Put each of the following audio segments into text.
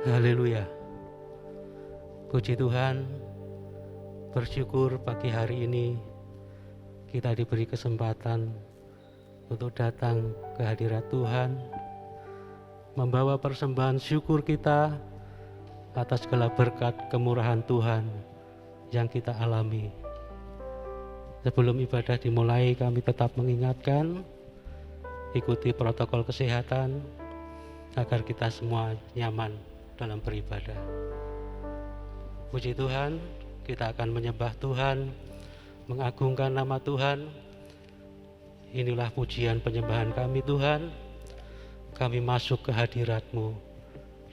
Haleluya. Puji Tuhan, bersyukur pagi hari ini kita diberi kesempatan untuk datang ke hadirat Tuhan, membawa persembahan syukur kita atas segala berkat kemurahan Tuhan yang kita alami. Sebelum ibadah dimulai, kami tetap mengingatkan, ikuti protokol kesehatan agar kita semua nyaman dalam beribadah. Puji Tuhan, kita akan menyembah Tuhan, mengagungkan nama Tuhan. Inilah pujian penyembahan kami Tuhan. Kami masuk ke hadirat-Mu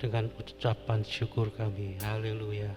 dengan ucapan syukur kami. Haleluya.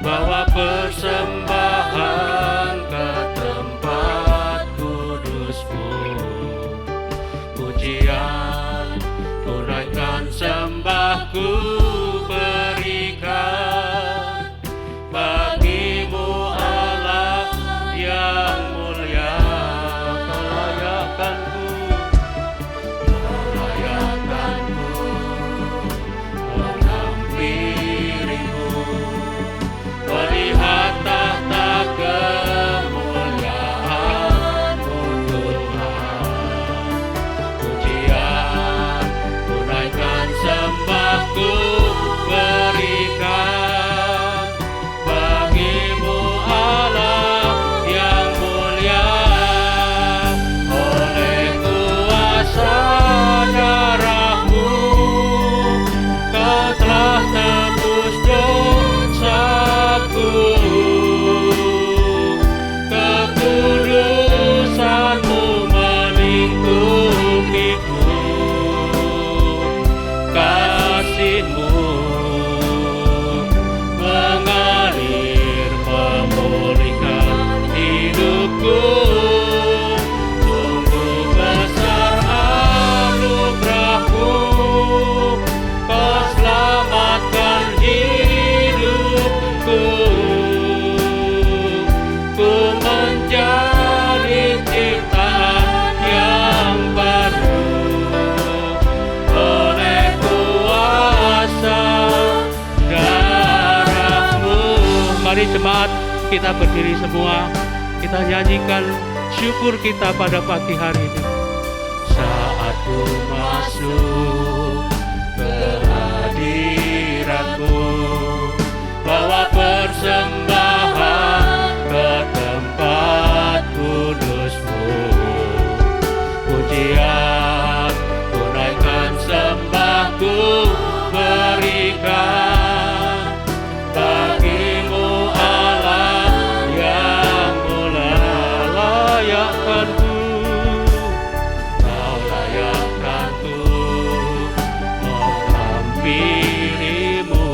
Bawa persembahan ke tempat kudus-Mu, pujian tunaikan sembahku berikan bagi-Mu Allah yang mulia. Kelayakan-Ku menghampiri-Mu, melihat tahta kemuliaan-Mu Tuhan. Pujian tunaikan sembahku berikan bagi-Mu Allah yang mulia. Oleh kuasa darah-Mu Kau telah tebus dosaku, kekudusan-Mu melingkupiku, kasih-Mu mengalir memulihkan hidupku. Sungguh besar anugerah-Mu, Kau selamatkan hidupku. Ku menjadi ciptaan yang baru oleh kuasa darah-Mu. Mari jemaat, kita berdiri semua, kita nyanyikan syukur kita pada pagi hari ini. Saat ku masuk ke hadirat-Mu, bawa persembahan ke tempat kudus-Mu, pujian tunaikan sembahku berikan bagi-Mu Allah yang mulia. Layakkan-Ku, Kau layakkan-Ku menghampiri-Mu,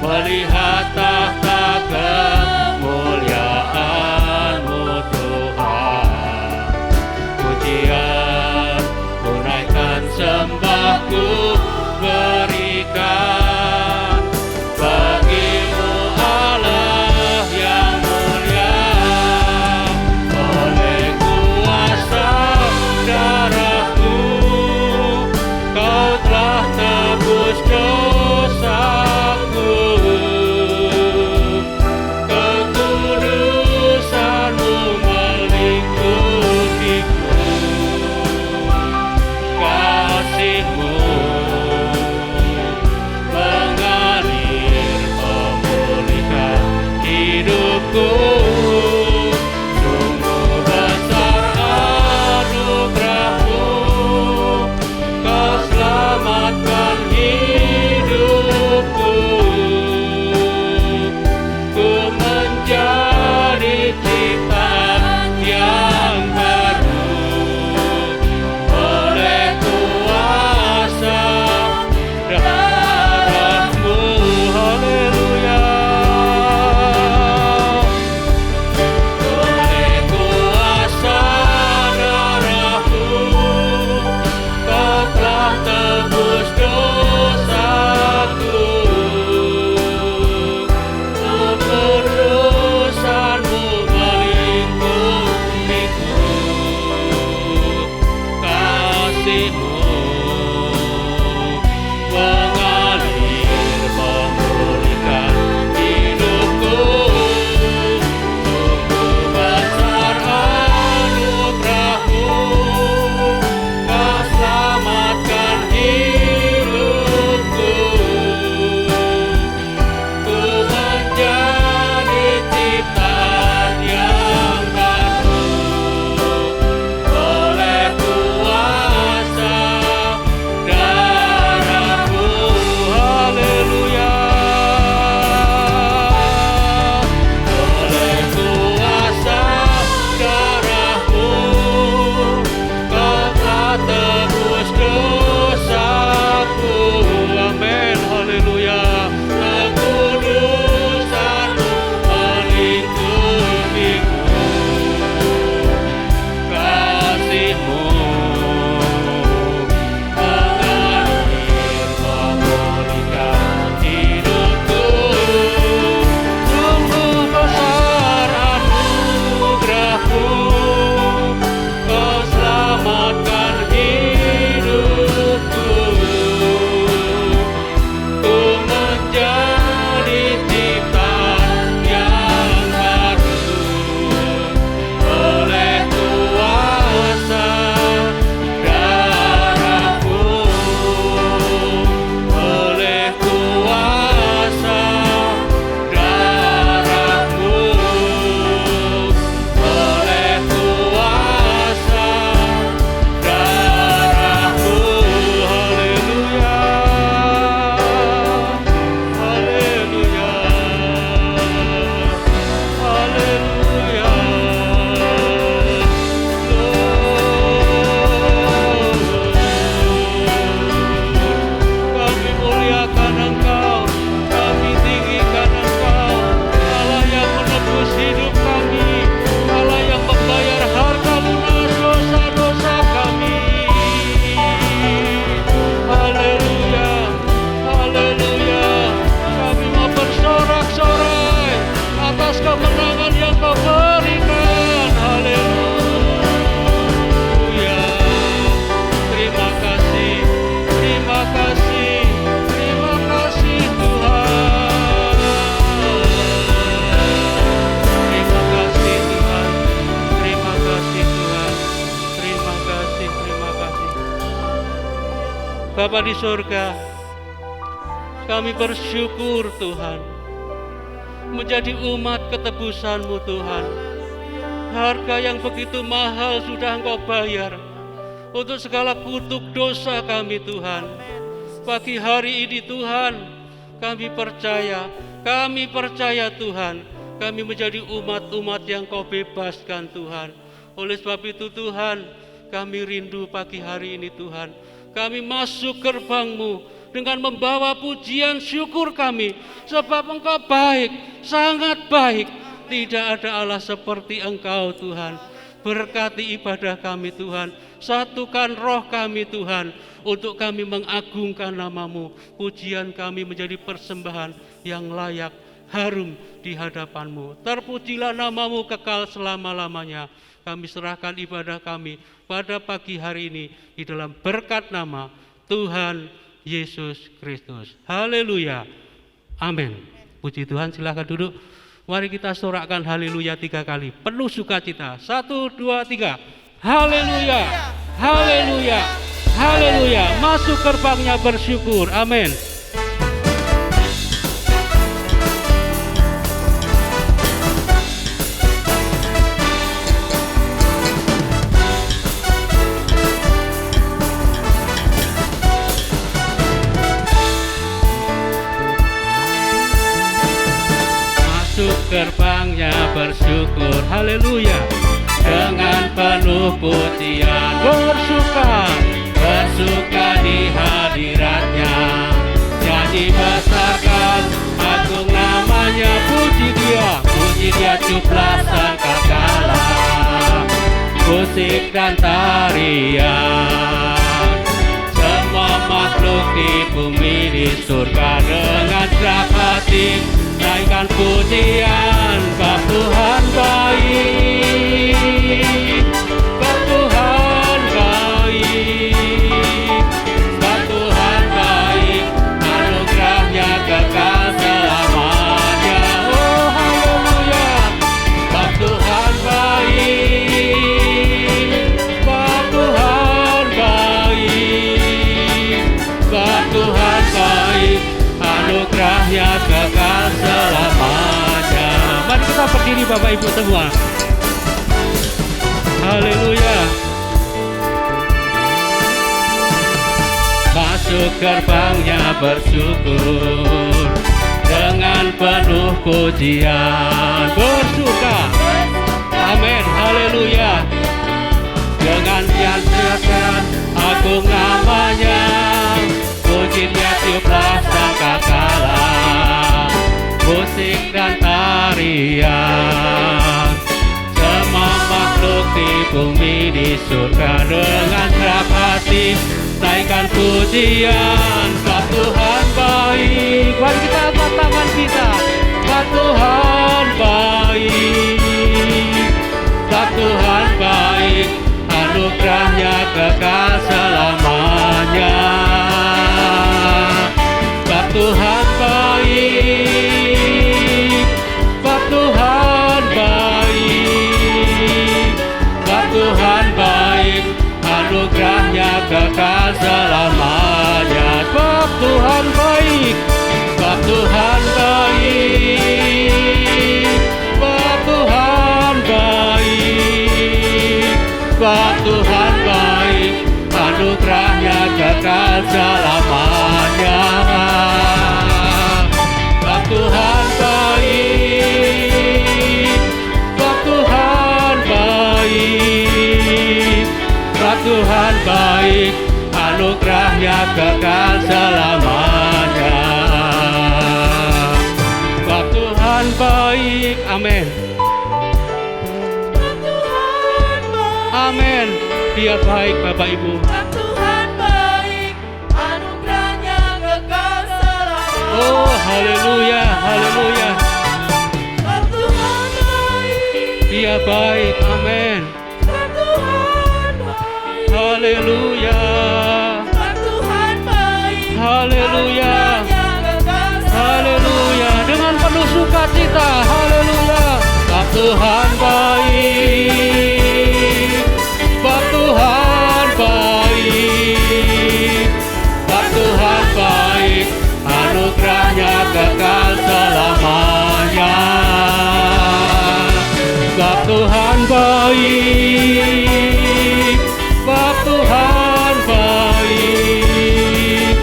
melihat tahta kemuliaan-Mu Tuhan. Pujian tunaikan sembahku berikan bagi-Mu Allah yang mulia. Oleh kuasa darah-Mu Kau telah tebus dosaku, Bapa di surga, kami bersyukur Tuhan, menjadi umat ketebusmu Tuhan. Harga yang begitu mahal sudah Engkau bayar untuk segala kutuk dosa kami Tuhan. Pagi hari ini Tuhan, kami percaya Tuhan, kami menjadi umat-umat yang Kau bebaskan Tuhan. Oleh sebab itu Tuhan, kami rindu pagi hari ini Tuhan, kami masuk gerbang-Mu dengan membawa pujian syukur kami, sebab Engkau baik, sangat baik. Tidak ada Allah seperti Engkau Tuhan. Berkati ibadah kami Tuhan, satukan roh kami Tuhan, untuk kami mengagungkan nama-Mu. Pujian kami menjadi persembahan yang layak, harum di hadapan-Mu. Terpujilah nama-Mu kekal selama-lamanya. Kami serahkan ibadah kami pada pagi hari ini di dalam berkat nama Tuhan Yesus Kristus. Haleluya. Amin. Puji Tuhan, silakan duduk. Mari kita sorakkan haleluya 3 kali. Penuh sukacita. 1, 2, 3. Haleluya. Haleluya. Haleluya. Masuk gerbangnya bersyukur. Amin. Gerbangnya bersyukur, haleluya, dengan penuh pujian, bersuka di hadiratnya, nyanyi besarkan agung namanya, puji dia cuplah sangkakala, musik dan tarian, semua makhluk di bumi di surga dengan gerak hati naikkan pujian, Bapa Tuhan baik, Bapa Tuhan baik, Bapa Tuhan baik, anugerahnya kekal selamanya. Oh haleluya, Bapa Tuhan baik, Bapa Tuhan baik, Bapa Tuhan baik, anugerahnya kekal selamanya. Mari kita berdiri Bapak Ibu semua. Haleluya. Masuk gerbangnya bersyukur, dengan penuh pujian, bersuka. Amin. Haleluya. Dengan sehat agung namanya, puji dia tiuplah sangkakala, musik dan tarian, semua makhluk di bumi di surga dengan gerak hati naikkan pujian, Bapa Tuhan baik. Mari kita angkat tangan kita, Bapa Tuhan baik, Bapa Tuhan baik, anugerahnya kekal selamanya. Bapa Tuhan baik, Bapa Tuhan baik, Bapa Tuhan baik, anugerahnya kekal selamanya. Bapa Tuhan baik, Bapa Tuhan baik, Bapa Tuhan baik, Bapa Tuhan baik, anugerahnya kekal selamanya. Bapa Tuhan baik, Bapa Tuhan baik, Bapa Tuhan baik, anugerahnya kekal selamanya. Bapa Tuhan baik, amin. Amin. Dia baik Bapak Ibu. Tuhan baik, anugerahnya kekal selamanya. Oh haleluya, haleluya. Tuhan baik, Dia baik, amin. Tuhan baik, Haleluya, Tuhan baik, haleluya, anugerahnya kekal haleluya. Dengan penuh sukacita, haleluya. Bapa Tuhan baik, Bapa Tuhan baik, Bapa baik, sebab Tuhan baik,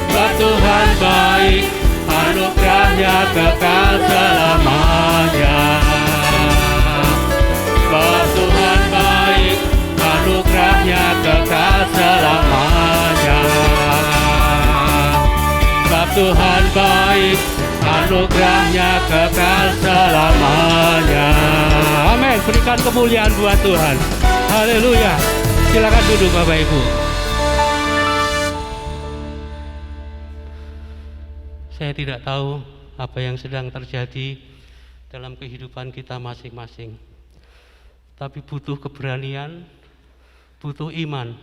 sebab Tuhan baik, anugerahnya kekal selamanya. Sebab Tuhan baik, anugerahnya kekal selamanya. Sebab Tuhan baik, anugerahnya kekal selamanya. Amin. Berikan kemuliaan buat Tuhan. Haleluya. Silakan duduk Bapak Ibu. Saya tidak tahu apa yang sedang terjadi dalam kehidupan kita masing-masing. Tapi butuh keberanian, butuh iman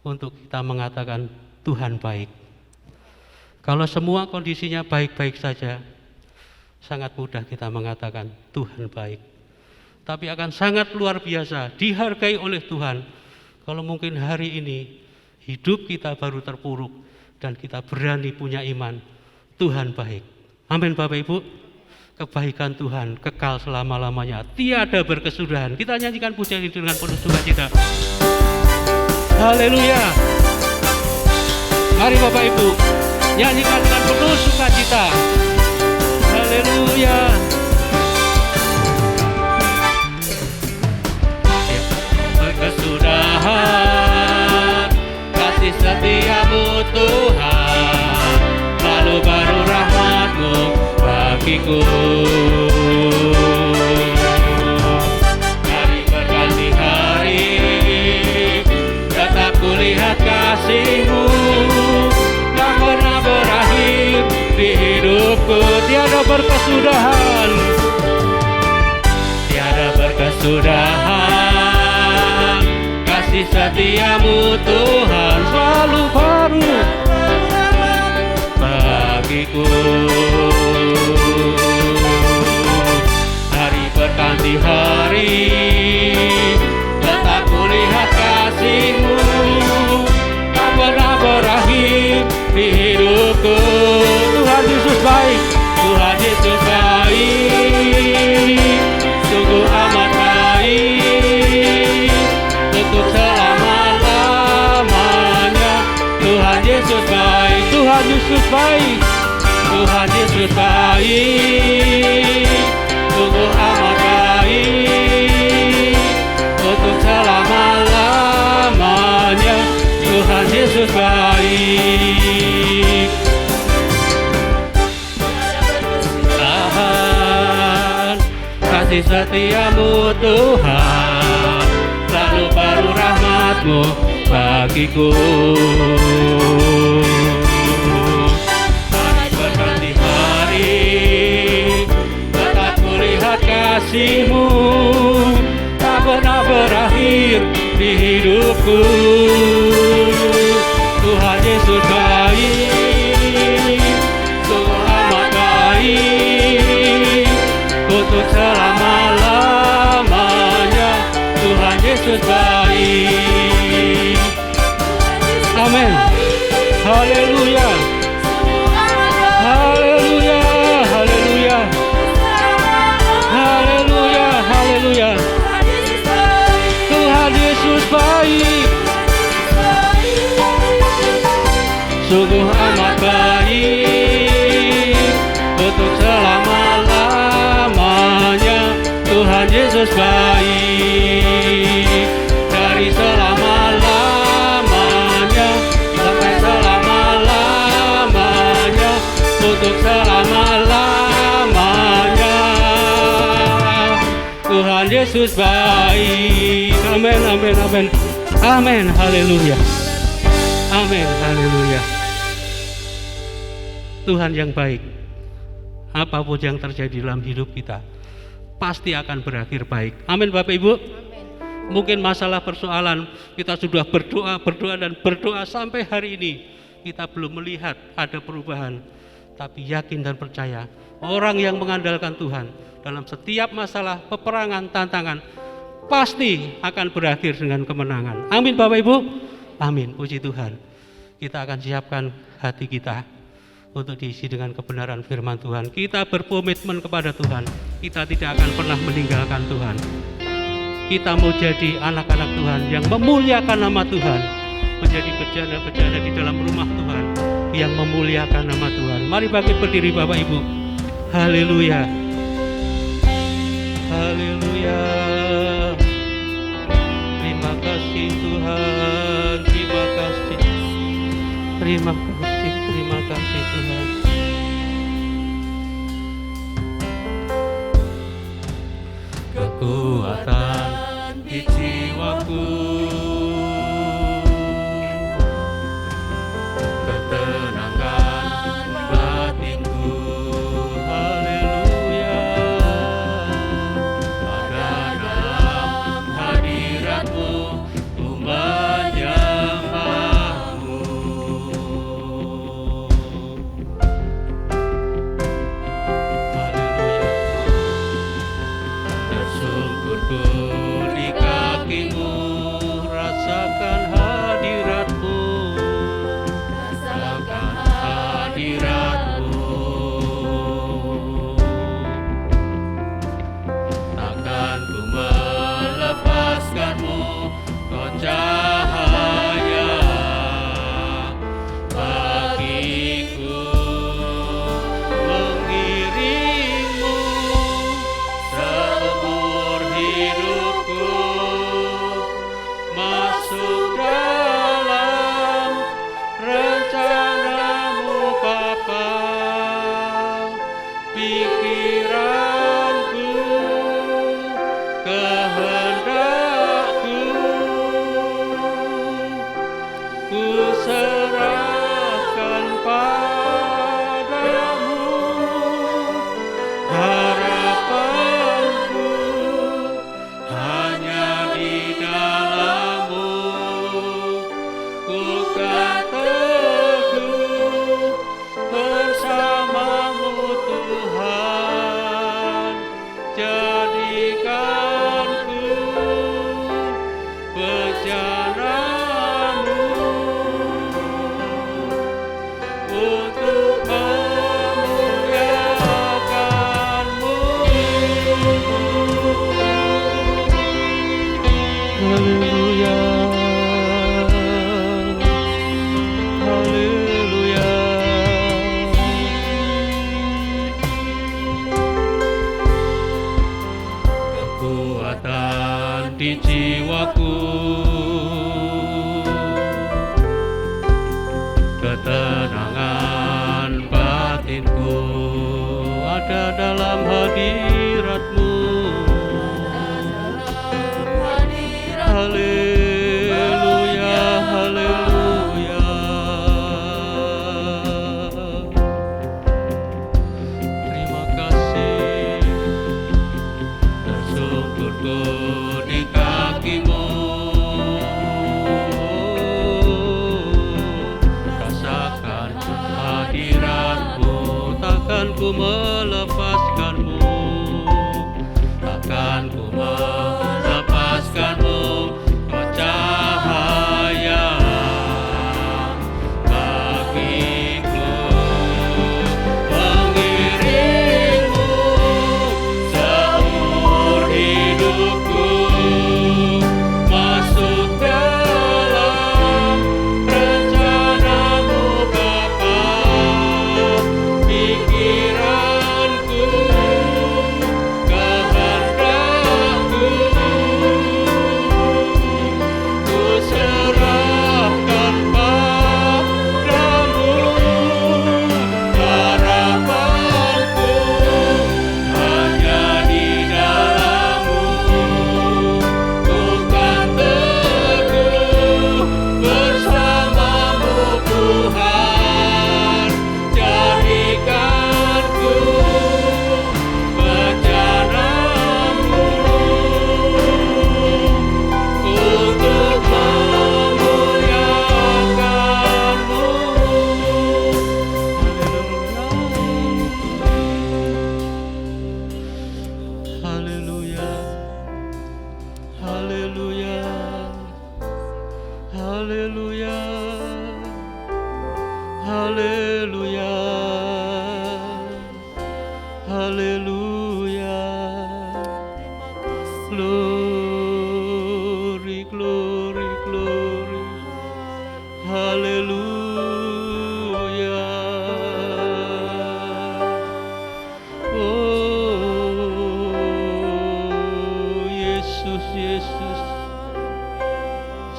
untuk kita mengatakan Tuhan baik. Kalau semua kondisinya baik-baik saja, sangat mudah kita mengatakan Tuhan baik. Tapi akan sangat luar biasa dihargai oleh Tuhan kalau mungkin hari ini hidup kita baru terpuruk dan kita berani punya iman Tuhan baik. Amin Bapak Ibu. Kebaikan Tuhan kekal selama-lamanya, tiada berkesudahan. Kita nyanyikan pujian ini dengan penuh sukacita. Haleluya. Mari Bapak Ibu, nyanyikan dengan penuh sukacita. Haleluya. Berkesudahan kasih setiamu Tuhan, lalu baru rahmat-Mu bagiku. Hari berganti hari, tetap kulihat kasih-Mu tak pernah berakhir di hidupku. Tiada berkesudahan, tiada berkesudahan, kasih setiamu Tuhan selalu baru bagiku. Hari berganti hari, tetap kulihat kasih-Mu tak pernah berakhir di hidupku. Tuhan Yesus baik, Tuhan Yesus baik, sungguh amat baik untuk selama-lamanya. Tuhan Yesus baik, Tuhan Yesus baik, Tuhan Yesus baik, sungguh amat baik untuk selama-lamanya. Tuhan Yesus baik. Tahan kasih setiamu Tuhan, lalu baru rahmat-Mu bagiku. Hari berganti hari, tetap kulihat kasih-Mu tak pernah berakhir di hidupku. Tuhan Yesus baik, sungguh amat baik untuk selama-lamanya. Tuhan Yesus baik. Amin. Haleluya. Haleluya. Haleluya. Haleluya. Haleluya. Tuhan Yesus baik, sungguh amat baik untuk selama-lamanya. Tuhan Yesus baik dari selama-lamanya sampai selama-lamanya, untuk selama-lamanya. Tuhan Yesus baik. Amin, amin, amin. Amin, haleluya. Amin, haleluya. Tuhan yang baik, apapun yang terjadi dalam hidup kita pasti akan berakhir baik. Amin Bapak Ibu. Mungkin masalah persoalan kita sudah berdoa dan berdoa sampai hari ini kita belum melihat ada perubahan, tapi yakin dan percaya orang yang mengandalkan Tuhan dalam setiap masalah, peperangan, tantangan pasti akan berakhir dengan kemenangan. Amin Bapak Ibu. Amin, puji Tuhan. Kita akan siapkan hati kita untuk diisi dengan kebenaran firman Tuhan. Kita berkomitmen kepada Tuhan, kita tidak akan pernah meninggalkan Tuhan. kita mau jadi anak-anak Tuhan yang memuliakan nama Tuhan, menjadi bejana-bejana di dalam rumah Tuhan yang memuliakan nama Tuhan. Mari bangkit berdiri Bapak Ibu. Haleluya. Haleluya. Terima kasih Tuhan, terima kasih. Terima kasih Tuhan. Kekuatan di jiwaku, ketenangan batinku, haleluya. Ada dalam hadiratmu, ku menyembahmu. Tersungkurku di kakimu, rasakan hadiratmu, rasakan hadiratmu. Takkan ku melepaskanmu, kau cahaya bagiku, mengiringmu seumur hidupku, masuk dalam rencanamu Bapa. Pikiranku, kehendakku, ku serahkan padamu. Harapanku hanya di dalam-Mu, ku kan teguh bersama-Mu Tuhan. Jadikanku bejana-Mu untuk memuliakan-Mu. Haleluya, haleluya. Kekuatan di jiwaku, ketenangan batinku, ada dalam hadirat-Mu. Haleluya, haleluya. Terima kasih. Tersungkurku di kaki-Mu, rasakan hadirat-Mu, takkan ku melepaskan-Mu, takkan ku melepaskan-Mu, kau cahaya bagiku, mengiringmu seumur hidupku, masuk dalam rencana-Mu Bapa. Pikiranku,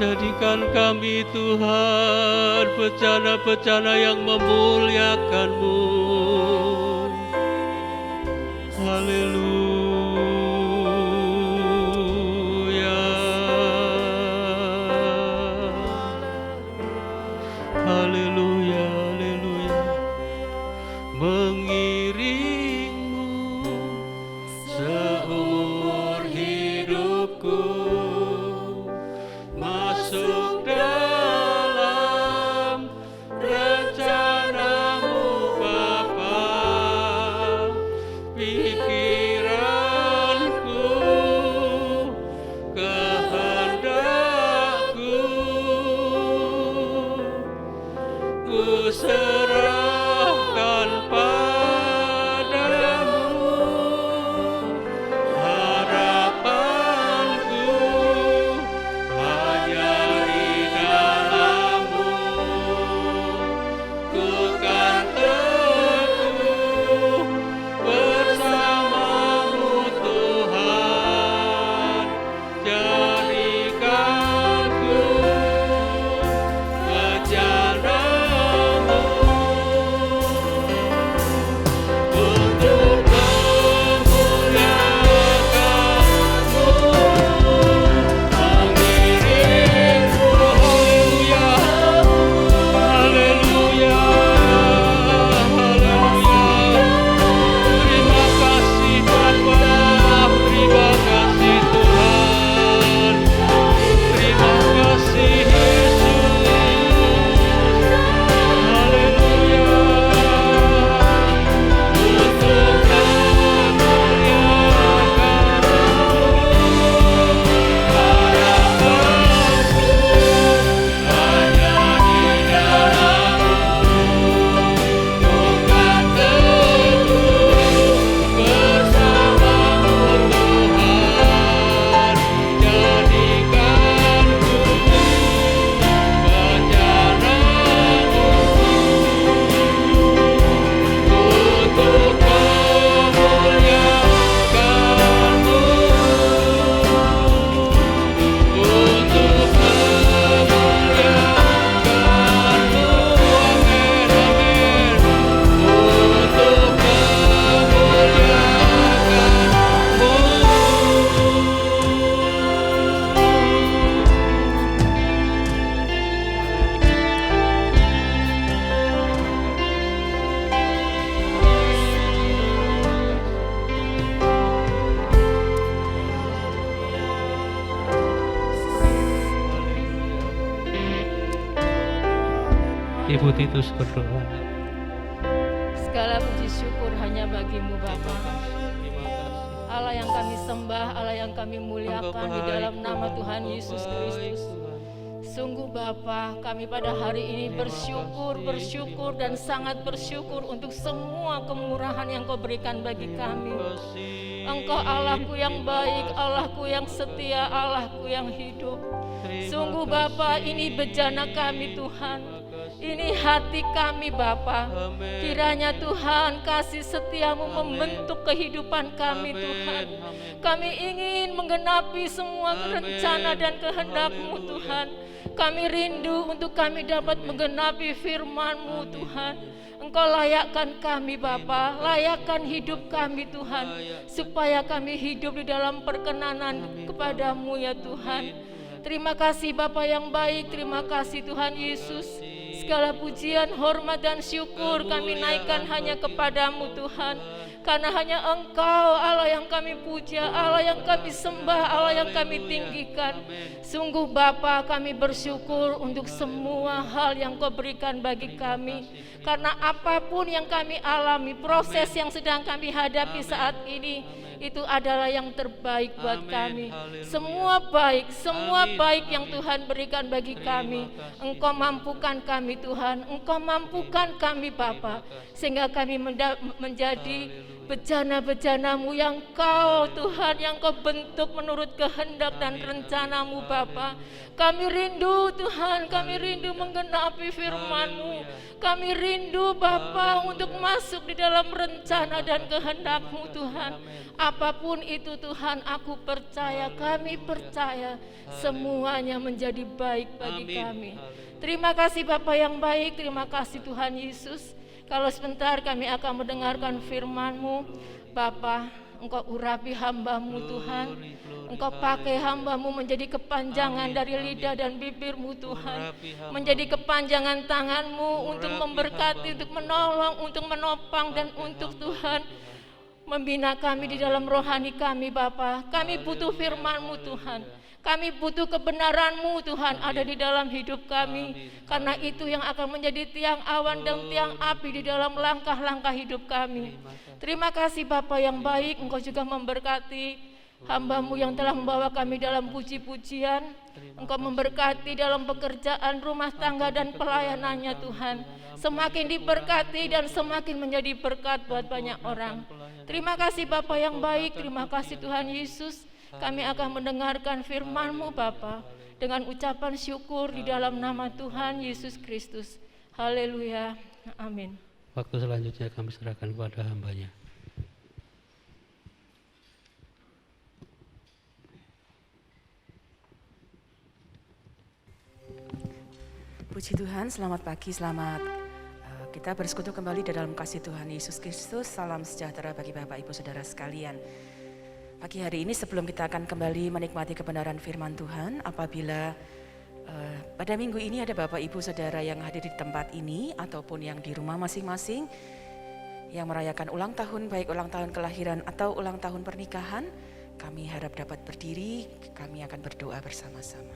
Jadikan kami Tuhan bejana-bejana yang memuliakan-Mu. Haleluya. Haleluya, haleluya. Mengiringmu seumur hidupku, masuk dalam rencana-Mu Bapa. Pikiranku, kehendakku, ku serahkan padamu. Harapanku hanya di dalam-Mu. Ku kan teguh bersama-Mu Tuhan. Jadikanku bejana-Mu untuk memuliakan-Mu. Mengiringmu, haleluya, haleluya, haleluya. Terima kasih Bapa, terima kasih Tuhan, terima kasih Yesus. Haleluya. Untuk Ibu Titus berdoa. Segala puji syukur hanya bagi-Mu Bapa. Terima kasih. Allah yang kami sembah, Allah yang kami Engkau muliakan di baik, dalam nama Tuhan Engkau Yesus baik, Kristus. Tuhan. Sungguh Bapa, kami pada hari ini bersyukur dan sangat bersyukur untuk semua kemurahan yang Kau berikan bagi kami. Engkau Allahku yang baik, Allahku yang setia, Allahku yang hidup. Sungguh Bapa, ini bejana kami Tuhan. Ini hati kami Bapa. Kiranya Tuhan kasih setiamu membentuk kehidupan kami Tuhan. Kami ingin menggenapi semua rencana dan kehendak-Mu Tuhan. Kami rindu untuk kami dapat menggenapi firman-Mu Tuhan. Engkau layakkan kami Bapa, layakkan hidup kami Tuhan, supaya kami hidup di dalam perkenanan kepadamu ya Tuhan. Terima kasih Bapa yang baik, terima kasih Tuhan Yesus. Segala pujian, hormat dan syukur kami naikkan hanya kepadamu Tuhan. Karena hanya Engkau Allah yang kami puja, Allah yang kami sembah, Allah yang kami tinggikan. Sungguh Bapa, kami bersyukur untuk semua hal yang Kau berikan bagi kami. Karena apapun yang kami alami, proses yang sedang kami hadapi saat ini, itu adalah yang terbaik buat kami. Semua baik yang Tuhan berikan bagi kami. Engkau mampukan kami Tuhan, Engkau mampukan kami Bapa, sehingga kami menjadi bejana-bejana-Mu yang Kau Tuhan, yang Kau bentuk menurut kehendak dan rencana-Mu Bapa. Kami rindu Tuhan, kami rindu menggenapi firman-Mu. Kami rindu Bapa untuk masuk di dalam rencana dan kehendak-Mu Tuhan. Apapun itu Tuhan, aku percaya, kami percaya semuanya menjadi baik bagi kami. Terima kasih Bapa yang baik, terima kasih Tuhan Yesus. Kalau sebentar kami akan mendengarkan firman-Mu, Bapa, Engkau urapi hamba-Mu Tuhan. Engkau pakai hamba-Mu menjadi kepanjangan dari lidah dan bibir-Mu Tuhan. Menjadi kepanjangan tangan-Mu untuk memberkati, untuk menolong, untuk menopang, dan untuk Tuhan membina kami di dalam rohani kami Bapa. Kami butuh firman-Mu Tuhan. Kami butuh kebenaran-Mu Tuhan ada di dalam hidup kami. Karena itu yang akan menjadi tiang awan dan tiang api di dalam langkah-langkah hidup kami. Terima kasih Bapa yang baik, Engkau juga memberkati hamba-Mu yang telah membawa kami dalam puji-pujian. Engkau memberkati dalam pekerjaan rumah tangga dan pelayanannya Tuhan. Semakin diberkati dan semakin menjadi berkat buat banyak orang. Terima kasih Bapa yang baik, terima kasih Tuhan Yesus. Kami akan mendengarkan firman-Mu Bapa dengan ucapan syukur di dalam nama Tuhan Yesus Kristus. Haleluya, amin. Waktu selanjutnya kami serahkan kepada hamba-Nya. Puji Tuhan, selamat pagi, selamat kita bersekutu kembali dalam kasih Tuhan Yesus Kristus. Salam sejahtera bagi Bapak Ibu Saudara sekalian. Pagi hari ini sebelum kita akan kembali menikmati kebenaran firman Tuhan, apabila pada minggu ini ada Bapak Ibu Saudara yang hadir di tempat ini ataupun yang di rumah masing-masing yang merayakan ulang tahun, baik ulang tahun kelahiran atau ulang tahun pernikahan, kami harap dapat berdiri, kami akan berdoa bersama-sama.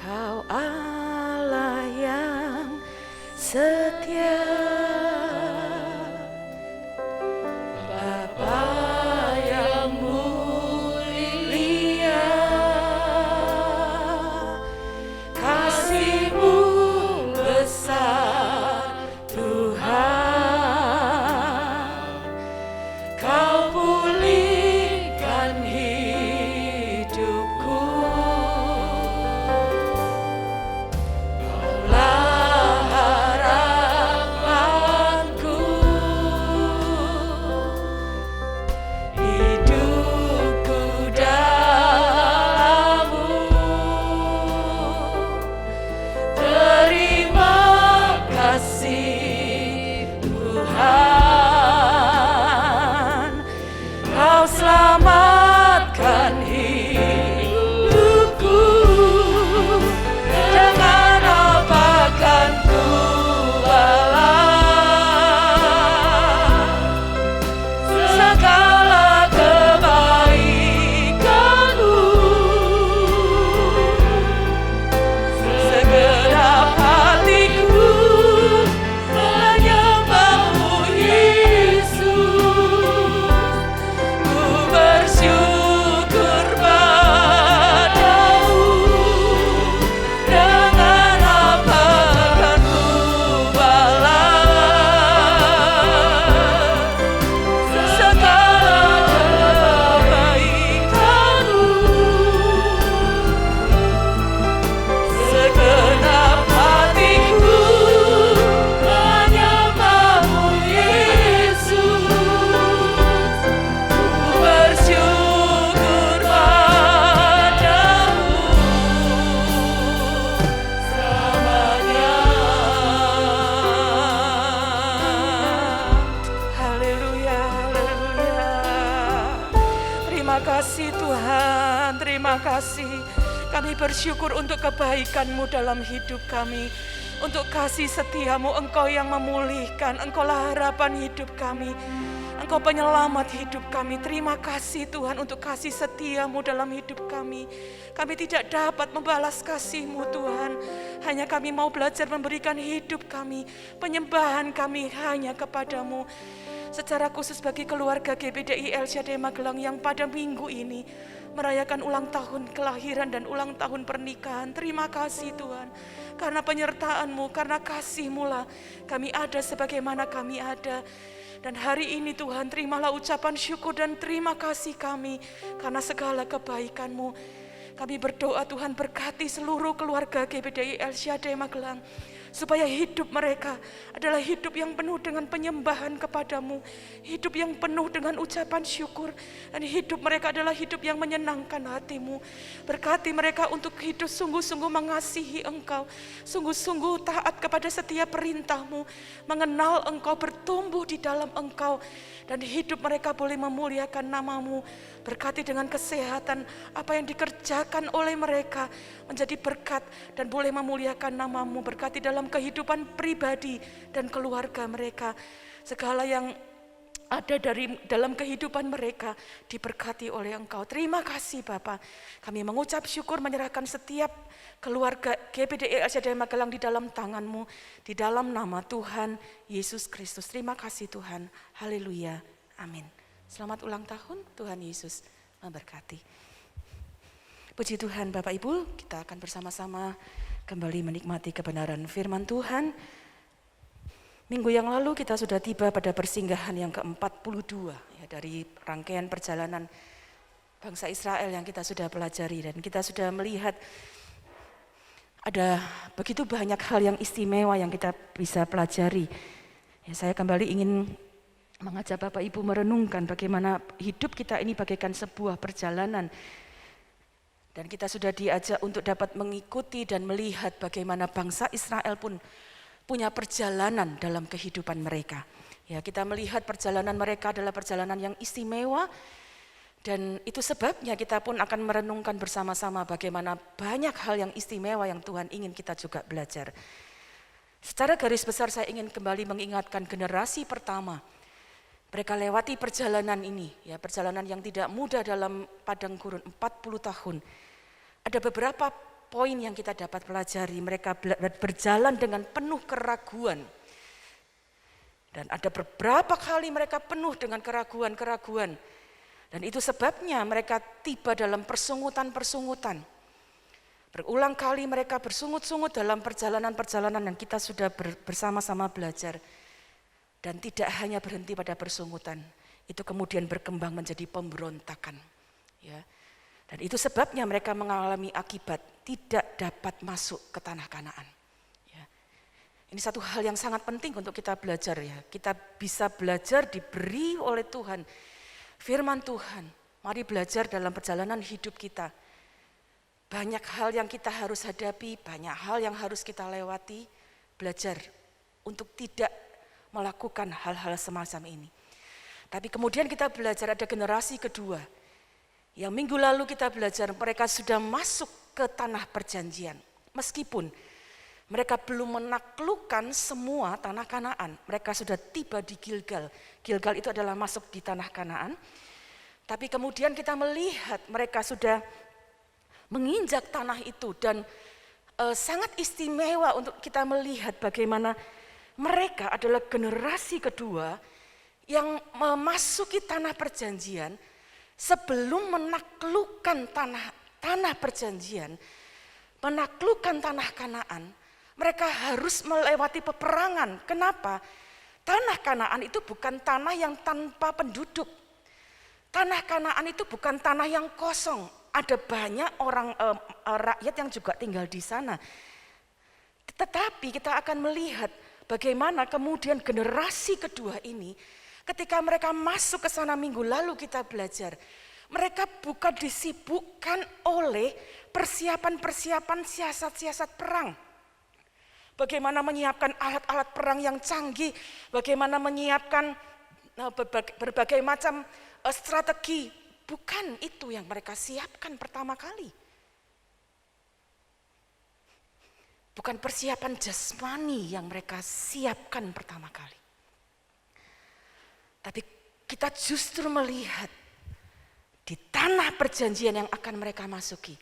Kau Allah yang setia, Bapa yang mulia, kasih-Mu besar Tuhan. Kau pulihkan hidupku, selamatkan hidupku, dengan apakan ku balas segala kebaikan-Mu, segenap hatiku menyembah-Mu Yesus. Bersyukur padamu, dengan apa akan ku balas segala kebaikan-Mu, segenap hatiku menyembah-Mu Yesus. Bersyukur padamu selamanya. Haleluya, haleluya. Terima kasih Tuhan, terima kasih. Kami bersyukur untuk kebaikan-Mu dalam hidup kami. Untuk kasih setia-Mu, Engkau yang memulihkan, Engkaulah harapan hidup kami. Engkau penyelamat hidup kami. Terima kasih Tuhan untuk kasih setia-Mu dalam hidup kami. Kami tidak dapat membalas kasih-Mu Tuhan. Hanya kami mau belajar memberikan hidup kami, penyembahan kami hanya kepada-Mu. Secara khusus bagi keluarga GBDI El Shaddai Magelang yang pada minggu ini merayakan ulang tahun kelahiran dan ulang tahun pernikahan. Terima kasih Tuhan. Karena penyertaan-Mu, karena kasih-Mu lah kami ada sebagaimana kami ada. Dan hari ini Tuhan, terimalah ucapan syukur dan terima kasih kami karena segala kebaikan-Mu. Kami berdoa Tuhan, berkati seluruh keluarga GBDI El Shaddai Magelang, supaya hidup mereka adalah hidup yang penuh dengan penyembahan kepadamu, hidup yang penuh dengan ucapan syukur, dan hidup mereka adalah hidup yang menyenangkan hatimu. Berkati mereka untuk hidup sungguh-sungguh mengasihi Engkau, sungguh-sungguh taat kepada setiap perintahmu, mengenal Engkau, bertumbuh di dalam Engkau, dan hidup mereka boleh memuliakan namamu. Berkati dengan kesehatan, apa yang dikerjakan oleh mereka menjadi berkat dan boleh memuliakan namamu. Berkati dalam kehidupan pribadi dan keluarga mereka. Segala yang ada dalam kehidupan mereka diberkati oleh Engkau. Terima kasih Bapa. Kami mengucap syukur, menyerahkan setiap keluarga GBDI El Shaddai Magelang di dalam tangan-Mu, di dalam nama Tuhan Yesus Kristus. Terima kasih Tuhan. Haleluya. Amin. Selamat ulang tahun, Tuhan Yesus memberkati. Puji Tuhan Bapak Ibu, kita akan bersama-sama kembali menikmati kebenaran firman Tuhan. Minggu yang lalu kita sudah tiba pada persinggahan yang ke-42 ya, dari rangkaian perjalanan bangsa Israel yang kita sudah pelajari, dan kita sudah melihat ada begitu banyak hal yang istimewa yang kita bisa pelajari. Ya, saya kembali ingin mengajak Bapak Ibu merenungkan bagaimana hidup kita ini bagaikan sebuah perjalanan. Dan kita sudah diajak untuk dapat mengikuti dan melihat bagaimana bangsa Israel pun punya perjalanan dalam kehidupan mereka. Ya, kita melihat perjalanan mereka adalah perjalanan yang istimewa, dan itu sebabnya kita pun akan merenungkan bersama-sama bagaimana banyak hal yang istimewa yang Tuhan ingin kita juga belajar. Secara garis besar saya ingin kembali mengingatkan generasi pertama. Mereka lewati perjalanan ini, ya, perjalanan yang tidak mudah dalam padang gurun 40 tahun. Ada beberapa poin yang kita dapat pelajari. Mereka berjalan dengan penuh keraguan. Dan ada beberapa kali mereka penuh dengan keraguan-keraguan. Dan itu sebabnya mereka tiba dalam persungutan-persungutan. Berulang kali mereka bersungut-sungut dalam perjalanan-perjalanan yang kita sudah bersama-sama belajar. Dan tidak hanya berhenti pada persungutan, itu kemudian berkembang menjadi pemberontakan. Ya. Dan itu sebabnya mereka mengalami akibat tidak dapat masuk ke tanah Kanaan. Ya. Ini satu hal yang sangat penting untuk kita belajar ya. Kita bisa belajar, diberi oleh Tuhan firman Tuhan. Mari belajar dalam perjalanan hidup kita. Banyak hal yang kita harus hadapi, banyak hal yang harus kita lewati. Belajar untuk tidak melakukan hal-hal semacam ini. Tapi kemudian kita belajar ada generasi kedua. Yang minggu lalu kita belajar mereka sudah masuk ke tanah perjanjian. Meskipun mereka belum menaklukkan semua tanah Kanaan. Mereka sudah tiba di Gilgal. Gilgal itu adalah masuk di tanah Kanaan. Tapi kemudian kita melihat mereka sudah menginjak tanah itu. Dan sangat istimewa untuk kita melihat bagaimana mereka adalah generasi kedua yang memasuki tanah perjanjian sebelum menaklukkan tanah perjanjian, menaklukkan tanah Kanaan. Mereka harus melewati peperangan. Kenapa? Tanah Kanaan itu bukan tanah yang tanpa penduduk. Tanah Kanaan itu bukan tanah yang kosong. Ada banyak orang rakyat yang juga tinggal di sana. Tetapi kita akan melihat bagaimana kemudian generasi kedua ini ketika mereka masuk ke sana minggu lalu kita belajar. Mereka bukan disibukkan oleh persiapan-persiapan siasat-siasat perang. Bagaimana menyiapkan alat-alat perang yang canggih, bagaimana menyiapkan berbagai macam strategi. Bukan itu yang mereka siapkan pertama kali. Bukan persiapan jasmani yang mereka siapkan pertama kali. Tapi kita justru melihat di tanah perjanjian yang akan mereka masuki.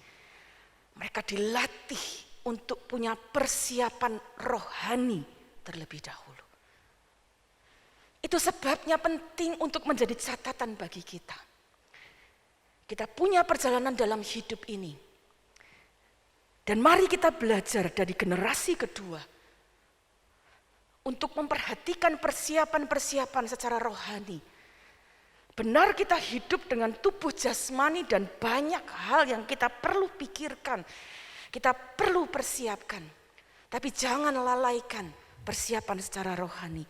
Mereka dilatih untuk punya persiapan rohani terlebih dahulu. Itu sebabnya penting untuk menjadi catatan bagi kita. Kita punya perjalanan dalam hidup ini. Dan mari kita belajar dari generasi kedua untuk memperhatikan persiapan-persiapan secara rohani. Benar kita hidup dengan tubuh jasmani dan banyak hal yang kita perlu pikirkan, kita perlu persiapkan. Tapi jangan lalaikan persiapan secara rohani.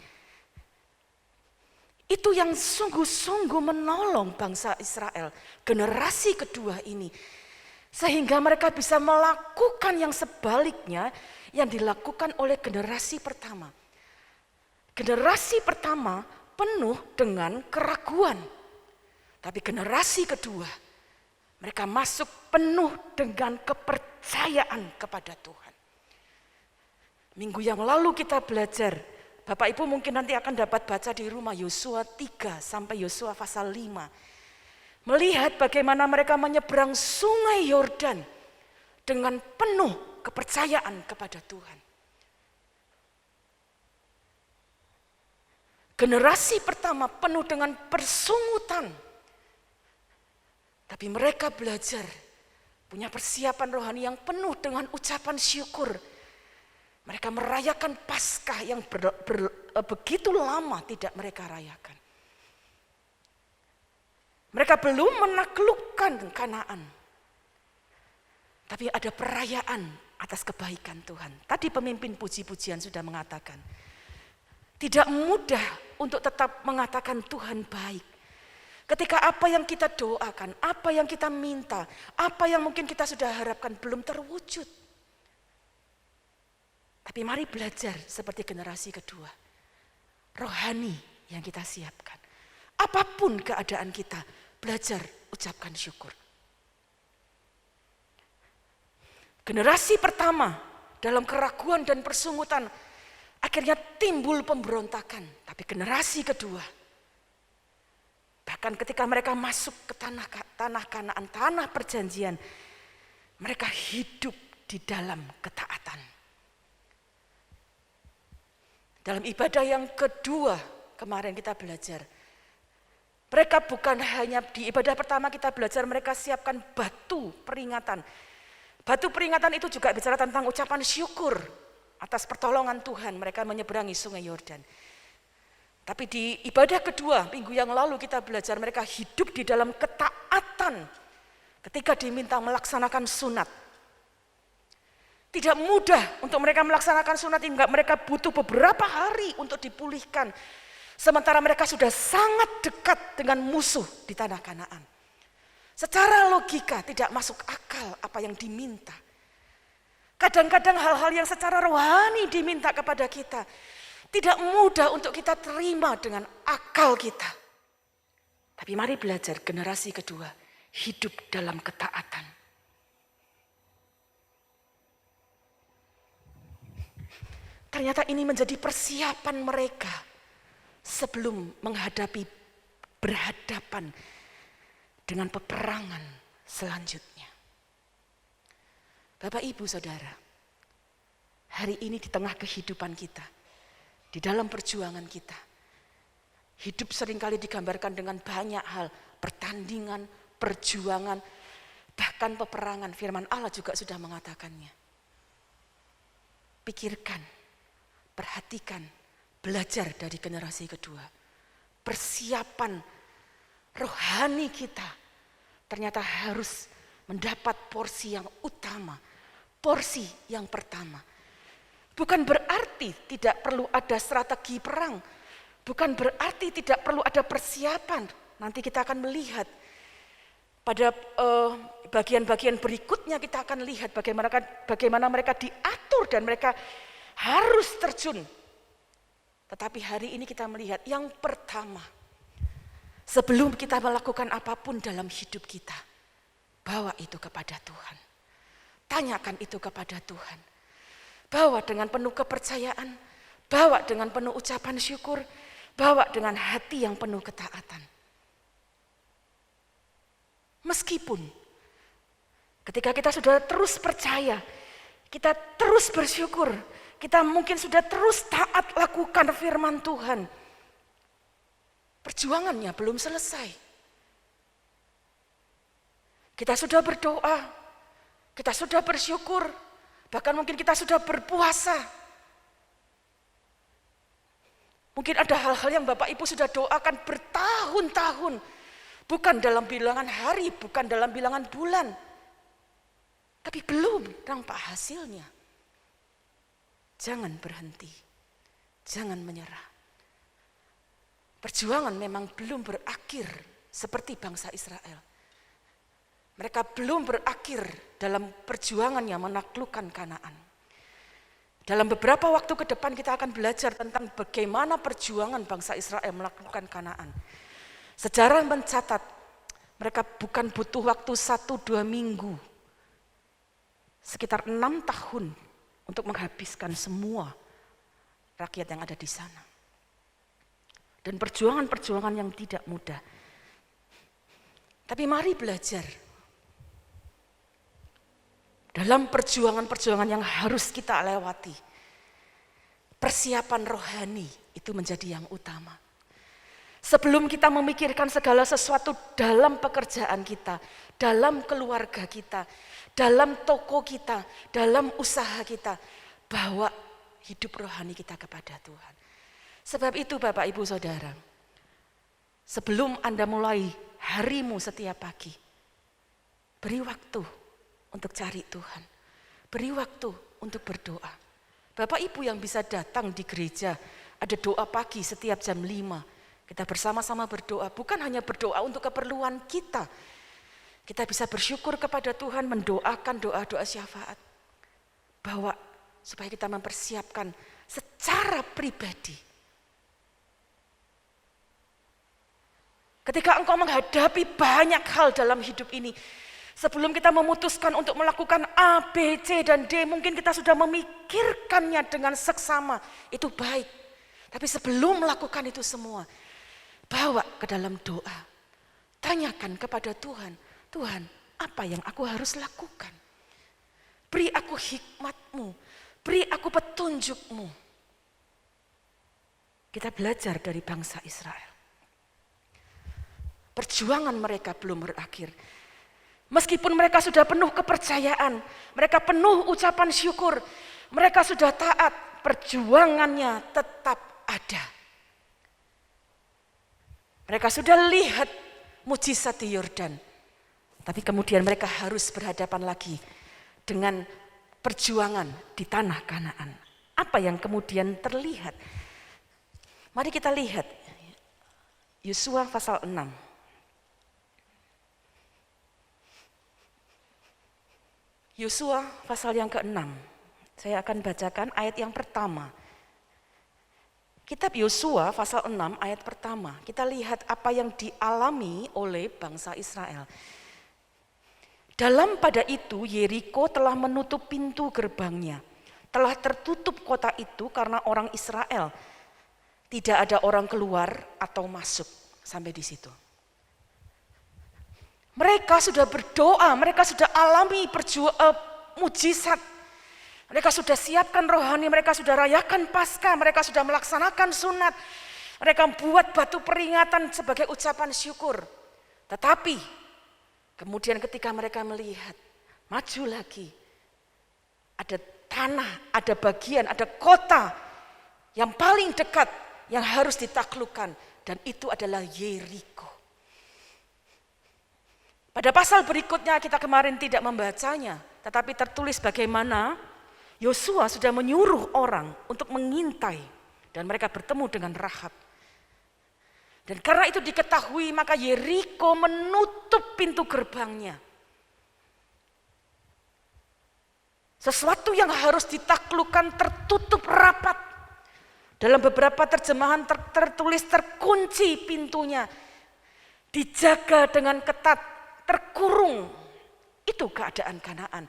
Itu yang sungguh-sungguh menolong bangsa Israel, generasi kedua ini. Sehingga mereka bisa melakukan yang sebaliknya yang dilakukan oleh generasi pertama. Generasi pertama penuh dengan keraguan. Tapi generasi kedua, mereka masuk penuh dengan kepercayaan kepada Tuhan. Minggu yang lalu kita belajar, Bapak Ibu mungkin nanti akan dapat baca di rumah Yosua 3 sampai Yosua pasal 5. Melihat bagaimana mereka menyeberang sungai Yordan dengan penuh kepercayaan kepada Tuhan. Generasi pertama penuh dengan persungutan. Tapi mereka belajar punya persiapan rohani yang penuh dengan ucapan syukur. Mereka merayakan Paskah yang begitu lama tidak mereka rayakan. Mereka belum menaklukkan Kanaan. Tapi ada perayaan atas kebaikan Tuhan. Tadi pemimpin puji-pujian sudah mengatakan. Tidak mudah untuk tetap mengatakan Tuhan baik. Ketika apa yang kita doakan, apa yang kita minta, apa yang mungkin kita sudah harapkan belum terwujud. Tapi mari belajar seperti generasi kedua. Rohani yang kita siapkan. Apapun keadaan kita, belajar ucapkan syukur. Generasi pertama dalam keraguan dan persungutan akhirnya timbul pemberontakan. Tapi generasi kedua, bahkan ketika mereka masuk ke tanah Kanaan, tanah perjanjian, mereka hidup di dalam ketaatan. Dalam ibadah yang kedua kemarin kita belajar, mereka bukan hanya di ibadah pertama kita belajar mereka siapkan batu peringatan. Batu peringatan itu juga bicara tentang ucapan syukur atas pertolongan Tuhan mereka menyeberangi sungai Yordan. Tapi di ibadah kedua minggu yang lalu kita belajar mereka hidup di dalam ketaatan ketika diminta melaksanakan sunat. Tidak mudah untuk mereka melaksanakan sunat hingga mereka butuh beberapa hari untuk dipulihkan. Sementara mereka sudah sangat dekat dengan musuh di tanah Kanaan. Secara logika tidak masuk akal apa yang diminta. Kadang-kadang hal-hal yang secara rohani diminta kepada kita tidak mudah untuk kita terima dengan akal kita. Tapi mari belajar generasi kedua hidup dalam ketaatan. Ternyata ini menjadi persiapan mereka sebelum berhadapan dengan peperangan selanjutnya. Bapak, Ibu, Saudara, hari ini di tengah kehidupan kita, di dalam perjuangan kita, hidup seringkali digambarkan dengan banyak hal, pertandingan, perjuangan, bahkan peperangan. Firman Allah juga sudah mengatakannya. Pikirkan, perhatikan, belajar dari generasi kedua. Persiapan rohani kita ternyata harus mendapat porsi yang utama, porsi yang pertama. Bukan berarti tidak perlu ada strategi perang, bukan berarti tidak perlu ada persiapan. Nanti kita akan melihat pada bagian-bagian berikutnya kita akan lihat bagaimana mereka diatur dan mereka harus terjun. Tetapi hari ini kita melihat yang pertama, sebelum kita melakukan apapun dalam hidup kita, bawa itu kepada Tuhan. Tanyakan itu kepada Tuhan. Bawa dengan penuh kepercayaan, bawa dengan penuh ucapan syukur, bawa dengan hati yang penuh ketaatan. Meskipun ketika kita sudah terus percaya, kita terus bersyukur, kita mungkin sudah terus taat lakukan firman Tuhan, perjuangannya belum selesai. Kita sudah berdoa, kita sudah bersyukur, bahkan mungkin kita sudah berpuasa. Mungkin ada hal-hal yang Bapak Ibu sudah doakan bertahun-tahun. Bukan dalam bilangan hari, bukan dalam bilangan bulan. Tapi belum nampak hasilnya. Jangan berhenti. Jangan menyerah. Perjuangan memang belum berakhir seperti bangsa Israel. Mereka belum berakhir dalam perjuangannya menaklukkan Kanaan. Dalam beberapa waktu ke depan kita akan belajar tentang bagaimana perjuangan bangsa Israel menaklukkan Kanaan. Sejarah mencatat mereka bukan butuh waktu 1-2 minggu. Sekitar 6 tahun untuk menghabiskan semua rakyat yang ada di sana. Dan perjuangan-perjuangan yang tidak mudah. Tapi mari belajar. Dalam perjuangan-perjuangan yang harus kita lewati, persiapan rohani itu menjadi yang utama. Sebelum kita memikirkan segala sesuatu dalam pekerjaan kita, dalam keluarga kita, dalam toko kita, dalam usaha kita, bawa hidup rohani kita kepada Tuhan. Sebab itu Bapak Ibu Saudara, sebelum Anda mulai harimu setiap pagi, beri waktu untuk cari Tuhan. Beri waktu untuk berdoa. Bapak Ibu yang bisa datang di gereja, ada doa pagi setiap jam 5. Kita bersama-sama berdoa, bukan hanya berdoa untuk keperluan kita. Kita bisa bersyukur kepada Tuhan, mendoakan doa-doa syafaat. Bahwa supaya kita mempersiapkan secara pribadi. Ketika engkau menghadapi banyak hal dalam hidup ini, sebelum kita memutuskan untuk melakukan A, B, C, dan D, mungkin kita sudah memikirkannya dengan seksama. Itu baik. Tapi sebelum melakukan itu semua, bawa ke dalam doa. Tanyakan kepada Tuhan, Tuhan, apa yang aku harus lakukan? Beri aku hikmat-Mu, beri aku petunjuk-Mu. Kita belajar dari bangsa Israel. Perjuangan mereka belum berakhir. Meskipun mereka sudah penuh kepercayaan, mereka penuh ucapan syukur, mereka sudah taat, perjuangannya tetap ada. Mereka sudah lihat mujizat di Yordan, tapi kemudian mereka harus berhadapan lagi dengan perjuangan di tanah Kanaan. Apa yang kemudian terlihat? Mari kita lihat Yosua pasal 6. Yosua pasal yang ke-6, saya akan bacakan ayat yang pertama. Kitab Yosua pasal 6 ayat pertama, kita lihat apa yang dialami oleh bangsa Israel. Dalam pada itu Yeriko telah menutup pintu gerbangnya, telah tertutup kota itu karena orang Israel. Tidak ada orang keluar atau masuk, sampai di situ. Mereka sudah berdoa, mereka sudah alami mujizat. Mereka sudah siapkan rohani, mereka sudah rayakan Paskah, mereka sudah melaksanakan sunat. Mereka buat batu peringatan sebagai ucapan syukur. Tetapi kemudian ketika mereka melihat, maju lagi. Ada tanah, ada bagian, ada kota yang paling dekat yang harus ditaklukkan. Dan itu adalah Yeriko. Pada pasal berikutnya kita kemarin tidak membacanya, tetapi tertulis bagaimana Yosua sudah menyuruh orang untuk mengintai dan mereka bertemu dengan Rahab. Dan karena itu diketahui maka Yeriko menutup pintu gerbangnya. Sesuatu yang harus ditaklukkan tertutup rapat. Dalam beberapa terjemahan tertulis terkunci pintunya. Dijaga dengan ketat. Terkurung, itu keadaan Kanaan,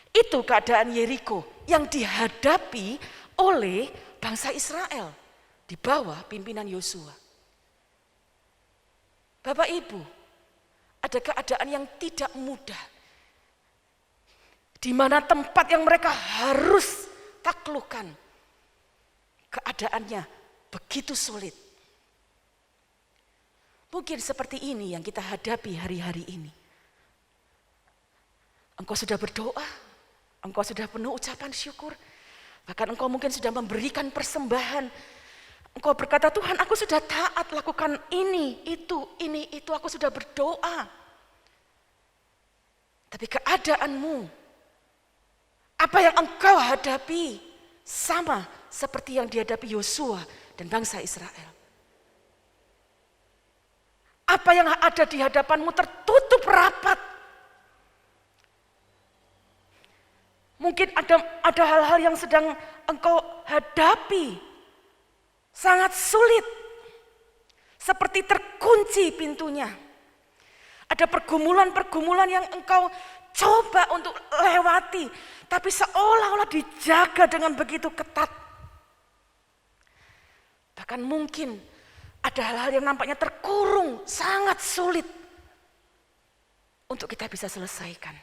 itu keadaan Yeriko yang dihadapi oleh bangsa Israel di bawah pimpinan Yosua. Bapak Ibu, ada keadaan yang tidak mudah, di mana tempat yang mereka harus taklukkan, keadaannya begitu sulit. Mungkin seperti ini yang kita hadapi hari-hari ini. Engkau sudah berdoa, engkau sudah penuh ucapan syukur, bahkan engkau mungkin sudah memberikan persembahan, Engkau berkata, Tuhan aku sudah taat lakukan ini, itu, aku sudah berdoa. Tapi keadaanmu, apa yang engkau hadapi sama seperti yang dihadapi Yosua dan bangsa Israel. Apa yang ada di hadapanmu tertutup rapat. Mungkin ada hal-hal yang sedang engkau hadapi. Sangat sulit. Seperti terkunci pintunya. Ada pergumulan-pergumulan yang engkau coba untuk lewati. Tapi seolah-olah dijaga dengan begitu ketat. Bahkan mungkin ada hal-hal yang nampaknya terkurung, sangat sulit untuk kita bisa selesaikan.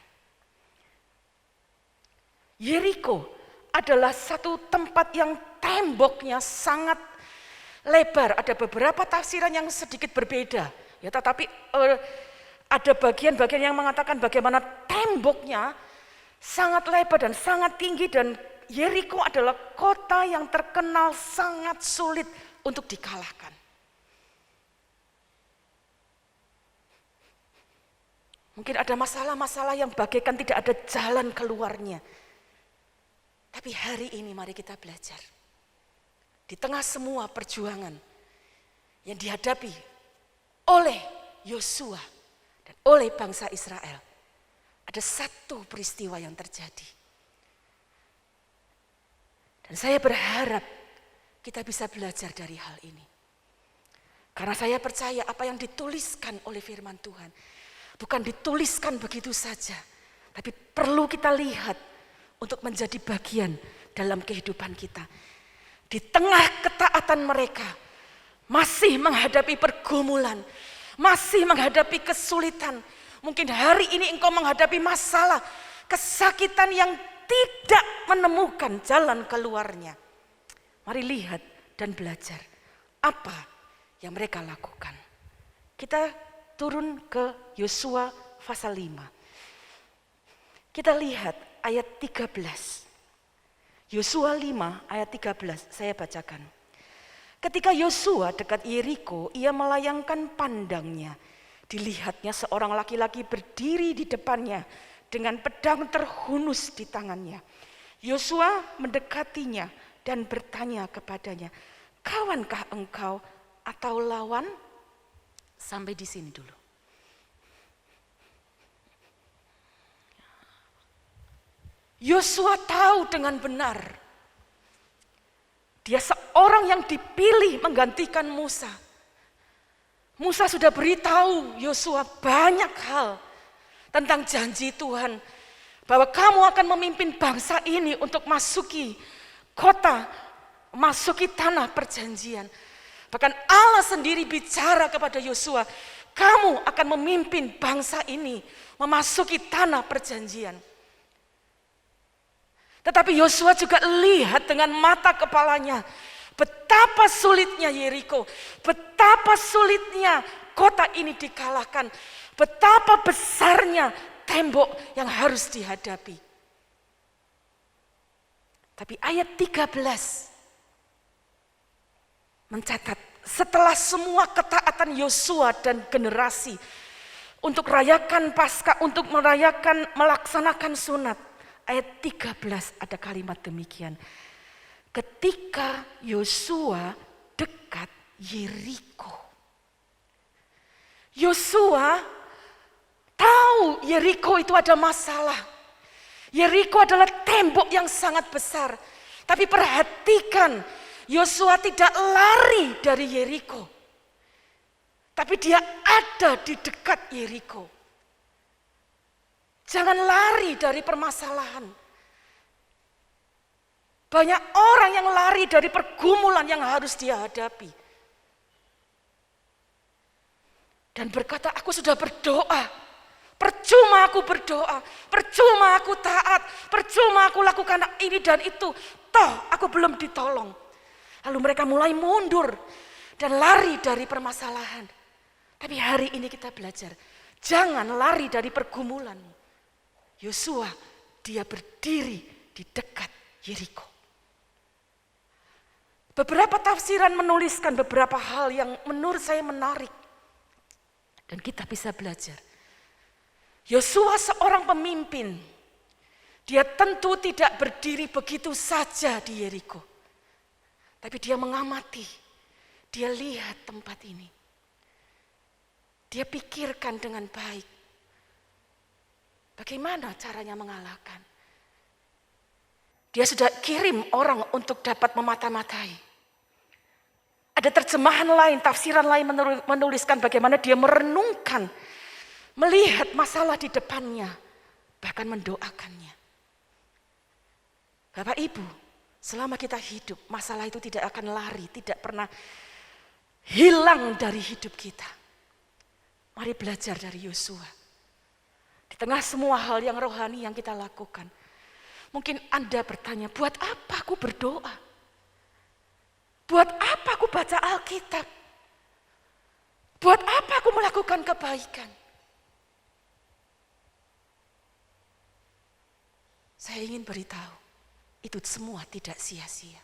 Yeriko adalah satu tempat yang temboknya sangat lebar. Ada beberapa tafsiran yang sedikit berbeda. Ya, tetapi ada bagian-bagian yang mengatakan bagaimana temboknya sangat lebar dan sangat tinggi. Dan Yeriko adalah kota yang terkenal sangat sulit untuk dikalahkan. Mungkin ada masalah-masalah yang bagaikan tidak ada jalan keluarnya. Tapi hari ini mari kita belajar. Di tengah semua perjuangan yang dihadapi oleh Yosua dan oleh bangsa Israel, ada satu peristiwa yang terjadi. Dan saya berharap kita bisa belajar dari hal ini. Karena saya percaya apa yang dituliskan oleh firman Tuhan bukan dituliskan begitu saja, tapi perlu kita lihat untuk menjadi bagian dalam kehidupan kita. Di tengah ketaatan mereka, masih menghadapi pergumulan, masih menghadapi kesulitan. Mungkin hari ini engkau menghadapi masalah, kesakitan yang tidak menemukan jalan keluarnya. Mari lihat dan belajar apa yang mereka lakukan. Kita turun ke Yosua pasal 5. Kita lihat ayat 13. Yosua 5 ayat 13 saya bacakan. Ketika Yosua dekat Yeriko, ia melayangkan pandangnya. Dilihatnya seorang laki-laki berdiri di depannya dengan pedang terhunus di tangannya. Yosua mendekatinya dan bertanya kepadanya, "Kawankah engkau atau lawan?" Sampai di sini dulu. Yosua tahu dengan benar. Dia seorang yang dipilih menggantikan Musa. Musa sudah beritahu Yosua banyak hal tentang janji Tuhan. Bahwa kamu akan memimpin bangsa ini untuk masuki kota, masuki tanah perjanjian. Bahkan Allah sendiri bicara kepada Yosua, kamu akan memimpin bangsa ini memasuki tanah perjanjian. Tetapi Yosua juga lihat dengan mata kepalanya betapa sulitnya Yeriko, betapa sulitnya kota ini dikalahkan, betapa besarnya tembok yang harus dihadapi. Tapi ayat 13 mencatat setelah semua ketaatan Yosua dan generasi untuk rayakan Paskah, untuk melaksanakan sunat. Ayat 13 ada kalimat demikian. Ketika Yosua dekat Yeriko. Yosua tahu Yeriko itu ada masalah. Yeriko adalah tembok yang sangat besar. Tapi perhatikan, Yosua tidak lari dari Yeriko. Tapi dia ada di dekat Yeriko. Jangan lari dari permasalahan. Banyak orang yang lari dari pergumulan yang harus dia hadapi. Dan berkata, aku sudah berdoa. Percuma aku berdoa. Percuma aku taat. Percuma aku lakukan ini dan itu. Toh aku belum ditolong. Lalu mereka mulai mundur dan lari dari permasalahan. Tapi hari ini kita belajar, jangan lari dari pergumulanmu. Yosua, dia berdiri di dekat Yeriko. Beberapa tafsiran menuliskan beberapa hal yang menurut saya menarik. Dan kita bisa belajar. Yosua seorang pemimpin. Dia tentu tidak berdiri begitu saja di Yeriko. Tapi dia mengamati. Dia lihat tempat ini. Dia pikirkan dengan baik. Bagaimana caranya mengalahkan. Dia sudah kirim orang untuk dapat memata-matai. Ada terjemahan lain, tafsiran lain menuliskan bagaimana dia merenungkan, melihat masalah di depannya, bahkan mendoakannya. Bapak Ibu, selama kita hidup, masalah itu tidak akan lari, tidak pernah hilang dari hidup kita. Mari belajar dari Yosua. Di tengah semua hal yang rohani yang kita lakukan, mungkin Anda bertanya, buat apa aku berdoa? Buat apa aku baca Alkitab? Buat apa aku melakukan kebaikan? Saya ingin beritahu, itu semua tidak sia-sia.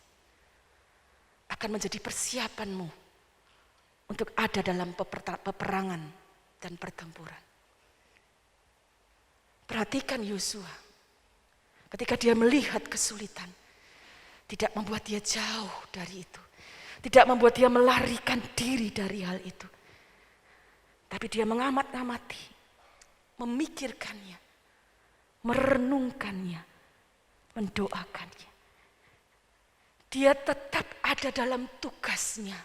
Akan menjadi persiapanmu untuk ada dalam peperangan dan pertempuran. Perhatikan Yosua. Ketika dia melihat kesulitan, tidak membuat dia jauh dari itu. Tidak membuat dia melarikan diri dari hal itu. Tapi dia mengamat-amati, memikirkannya, merenungkannya, mendoakannya. Dia tetap ada dalam tugasnya.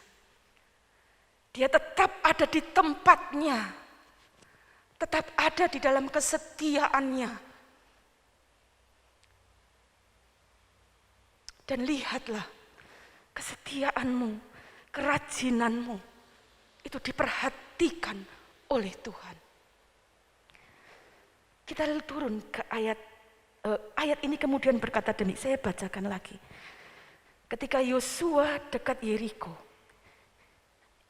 Dia tetap ada di tempatnya. Tetap ada di dalam kesetiaannya. Dan lihatlah kesetiaanmu, kerajinanmu itu diperhatikan oleh Tuhan. Kita turun ke ayat ini kemudian berkata demi, saya bacakan lagi. Ketika Yosua dekat Yeriko,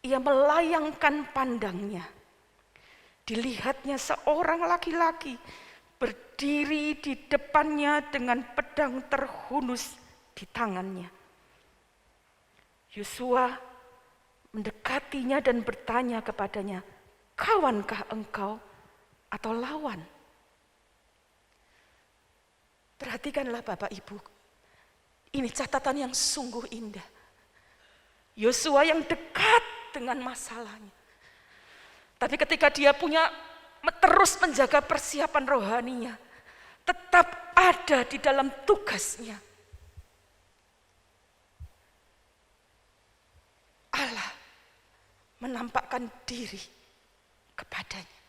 ia melayangkan pandangnya. Dilihatnya seorang laki-laki berdiri di depannya dengan pedang terhunus di tangannya. Yosua mendekatinya dan bertanya kepadanya, kawankah engkau atau lawan? Perhatikanlah Bapak Ibu, ini catatan yang sungguh indah. Yosua yang dekat dengan masalahnya. Tapi ketika dia terus menjaga persiapan rohaninya, tetap ada di dalam tugasnya. Allah menampakkan diri kepadanya.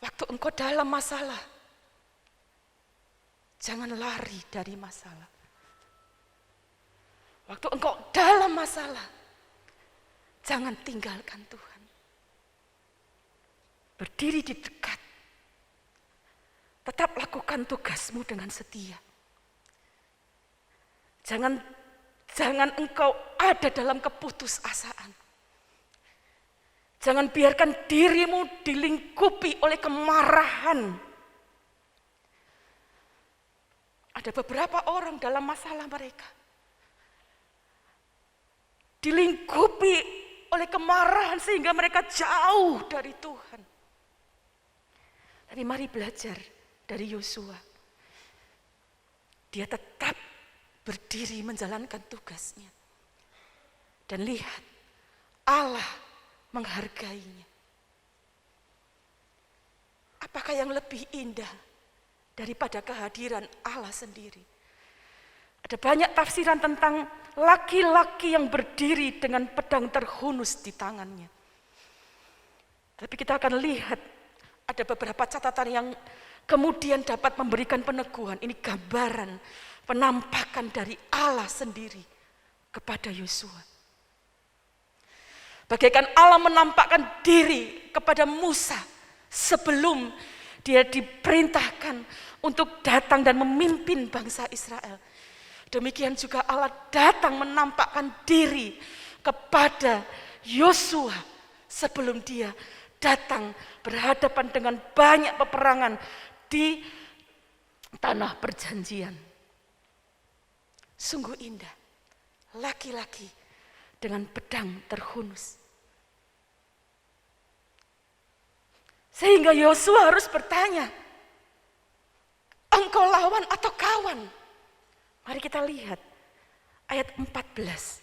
Waktu engkau dalam masalah, jangan lari dari masalah. Waktu engkau dalam masalah, jangan tinggalkan Tuhan. Berdiri di dekat. Tetap lakukan tugasmu dengan setia. Jangan engkau ada dalam keputusasaan. Jangan biarkan dirimu dilingkupi oleh kemarahan. Ada beberapa orang dalam masalah mereka dilingkupi oleh kemarahan sehingga mereka jauh dari Tuhan. Tapi mari belajar dari Yosua. Dia tetap berdiri menjalankan tugasnya. Dan lihat, Allah menghargainya. Apakah yang lebih indah daripada kehadiran Allah sendiri? Ada banyak tafsiran tentang laki-laki yang berdiri dengan pedang terhunus di tangannya. Tapi kita akan lihat ada beberapa catatan yang kemudian dapat memberikan peneguhan. Ini gambaran penampakan dari Allah sendiri kepada Yosua. Bagaikan Allah menampakkan diri kepada Musa sebelum dia diperintahkan untuk datang dan memimpin bangsa Israel. Demikian juga Allah datang menampakkan diri kepada Yosua sebelum dia datang berhadapan dengan banyak peperangan di tanah perjanjian. Sungguh indah, laki-laki dengan pedang terhunus. Sehingga Yosua harus bertanya, engkau lawan atau kawan? Mari kita lihat ayat 14.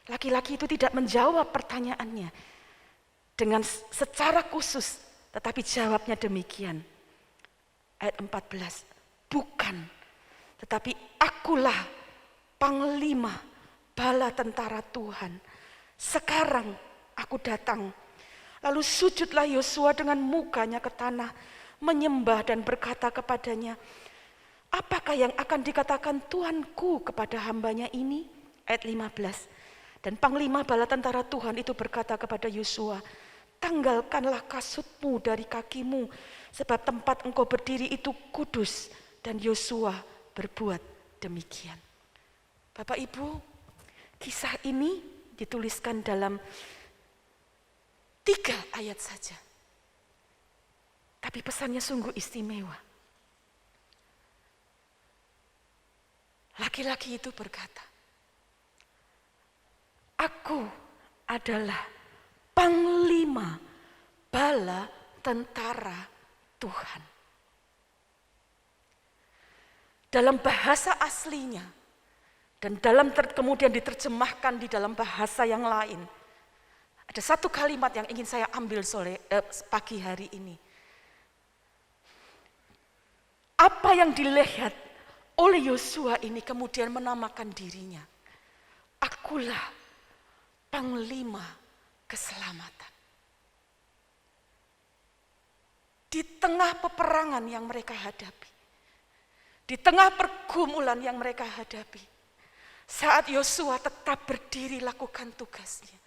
Laki-laki itu tidak menjawab pertanyaannya dengan secara khusus, tetapi jawabnya demikian. Ayat 14, bukan, tetapi akulah panglima bala tentara Tuhan. Sekarang aku datang. Lalu sujudlah Yosua dengan mukanya ke tanah, menyembah dan berkata kepadanya, apakah yang akan dikatakan Tuanku kepada hambanya ini? Ayat 15, dan panglima bala tentara Tuhan itu berkata kepada Yosua, tanggalkanlah kasutmu dari kakimu, sebab tempat engkau berdiri itu kudus. Dan Yosua berbuat demikian. Bapak Ibu, kisah ini dituliskan dalam 3 ayat saja. Tapi pesannya sungguh istimewa. Laki-laki itu berkata, aku adalah panglima bala tentara Tuhan. Dalam bahasa aslinya, dan kemudian diterjemahkan di dalam bahasa yang lain, ada satu kalimat yang ingin saya ambil pagi hari ini. Apa yang dilihat oleh Yosua ini kemudian menamakan dirinya, akulah panglima keselamatan. Di tengah peperangan yang mereka hadapi, di tengah pergumulan yang mereka hadapi, saat Yosua tetap berdiri lakukan tugasnya,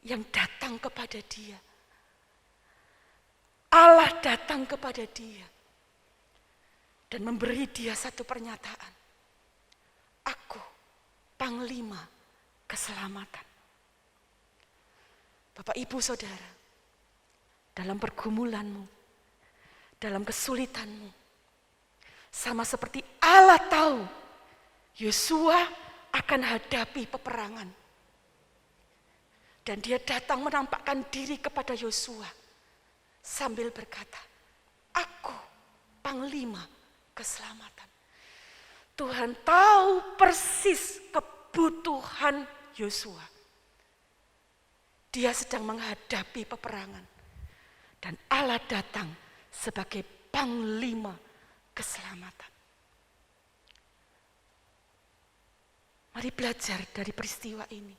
yang datang kepada dia, Allah datang kepada dia dan memberi dia satu pernyataan, aku panglima keselamatan. Bapak Ibu Saudara, dalam pergumulanmu, dalam kesulitanmu, sama seperti Allah tahu Yosua akan hadapi peperangan, dan dia datang menampakkan diri kepada Yosua sambil berkata, aku panglima keselamatan. Tuhan tahu persis kebutuhan Yosua. Dia sedang menghadapi peperangan, dan Allah datang sebagai panglima keselamatan. Mari belajar dari peristiwa ini.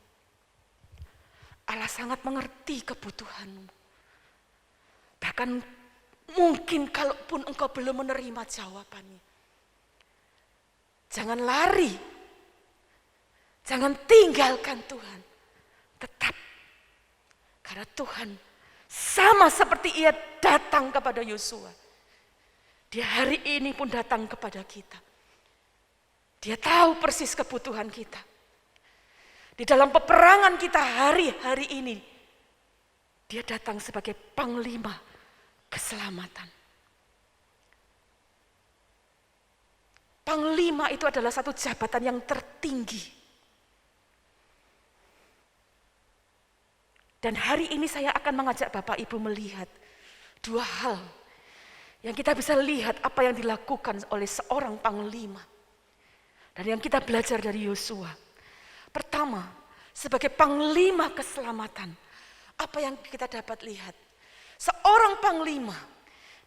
Allah sangat mengerti kebutuhanmu. Bahkan mungkin kalaupun engkau belum menerima jawabannya, jangan lari, jangan tinggalkan Tuhan. Tetap, karena Tuhan sama seperti ia datang kepada Yosua, dia hari ini pun datang kepada kita. Dia tahu persis kebutuhan kita. Di dalam peperangan kita hari-hari ini, dia datang sebagai panglima keselamatan. Panglima itu adalah satu jabatan yang tertinggi. Dan hari ini saya akan mengajak Bapak Ibu melihat 2 hal yang kita bisa lihat apa yang dilakukan oleh seorang panglima. Dan yang kita belajar dari Yosua. Pertama, sebagai panglima keselamatan, apa yang kita dapat lihat? Seorang panglima,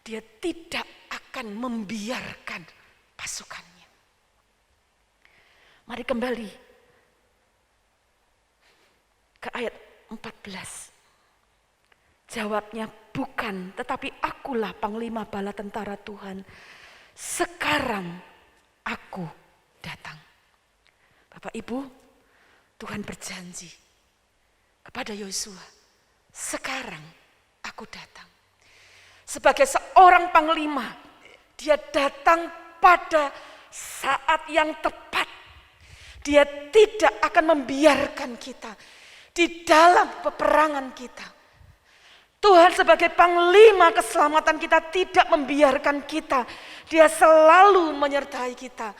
dia tidak akan membiarkan pasukannya. Mari kembali ke ayat 14. Jawabnya, bukan, tetapi akulah panglima bala tentara Tuhan. Sekarang aku datang. Bapak Ibu, Tuhan berjanji kepada Yosua, sekarang aku datang. Sebagai seorang panglima, dia datang pada saat yang tepat. Dia tidak akan membiarkan kita di dalam peperangan kita. Tuhan sebagai panglima keselamatan kita tidak membiarkan kita. Dia selalu menyertai kita.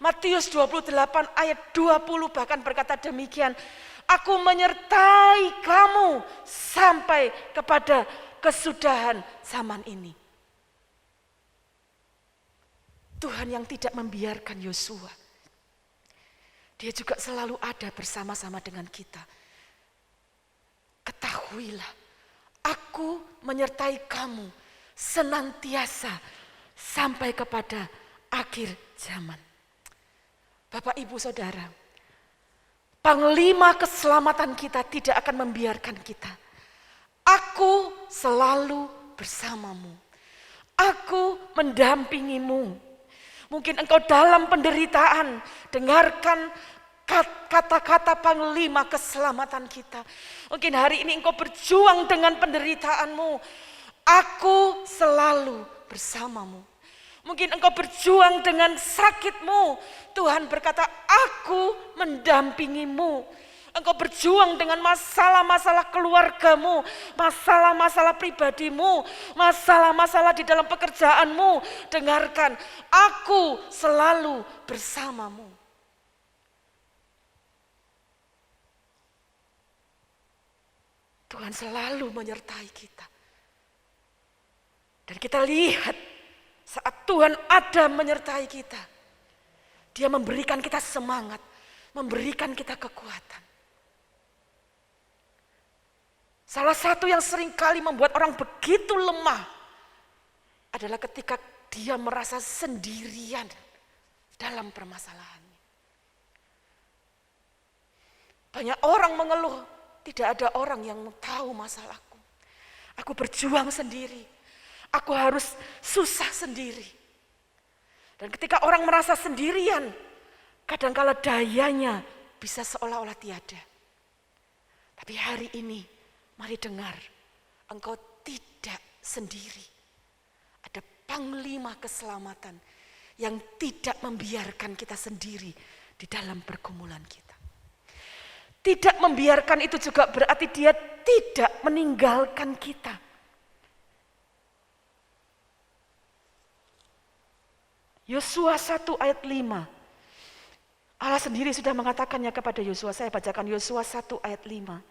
Matius 28 ayat 20 bahkan berkata demikian, aku menyertai kamu sampai kepada kesudahan zaman ini. Tuhan yang tidak membiarkan Yosua, Dia juga selalu ada bersama-sama dengan kita. Ketahuilah, aku menyertai kamu senantiasa sampai kepada akhir zaman. Bapak, Ibu, Saudara, Panglima keselamatan kita tidak akan membiarkan kita. Aku selalu bersamamu. Aku mendampingimu. Mungkin engkau dalam penderitaan, dengarkan kata-kata Panglima keselamatan kita. Mungkin hari ini engkau berjuang dengan penderitaanmu. Aku selalu bersamamu. Mungkin engkau berjuang dengan sakitmu. Tuhan berkata, aku mendampingimu. Engkau berjuang dengan masalah-masalah keluargamu, masalah-masalah pribadimu, masalah-masalah di dalam pekerjaanmu. Dengarkan, aku selalu bersamamu. Tuhan selalu menyertai kita. Dan kita lihat, saat Tuhan ada menyertai kita, Dia memberikan kita semangat, memberikan kita kekuatan. Salah satu yang seringkali membuat orang begitu lemah adalah ketika dia merasa sendirian dalam permasalahannya. Banyak orang mengeluh, tidak ada orang yang tahu masalahku. Aku berjuang sendiri. Aku harus susah sendiri. Dan ketika orang merasa sendirian, kadangkala dayanya bisa seolah-olah tiada. Tapi hari ini, mari dengar, engkau tidak sendiri. Ada Panglima keselamatan yang tidak membiarkan kita sendiri di dalam pergumulan kita. Tidak membiarkan itu juga berarti Dia tidak meninggalkan kita. Yosua 1 ayat 5. Allah sendiri sudah mengatakannya kepada Yosua. Saya bacakan Yosua 1 ayat 5.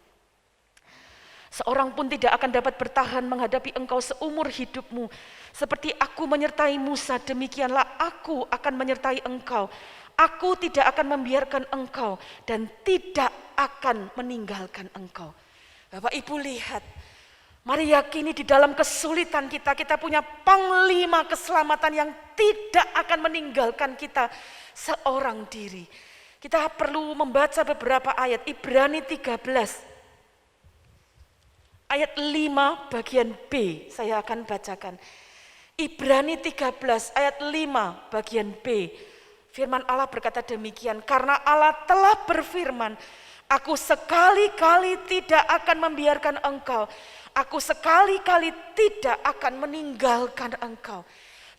Seorang pun tidak akan dapat bertahan menghadapi engkau seumur hidupmu. Seperti aku menyertai Musa, demikianlah aku akan menyertai engkau. Aku tidak akan membiarkan engkau dan tidak akan meninggalkan engkau. Bapak Ibu lihat, mari yakini di dalam kesulitan kita, kita punya Panglima keselamatan yang tidak akan meninggalkan kita seorang diri. Kita perlu membaca beberapa ayat. Ibrani 13 ayat 5 bagian B, saya akan bacakan. Ibrani 13 ayat 5 bagian B. Firman Allah berkata demikian, karena Allah telah berfirman, aku sekali-kali tidak akan membiarkan engkau. Aku sekali-kali tidak akan meninggalkan engkau.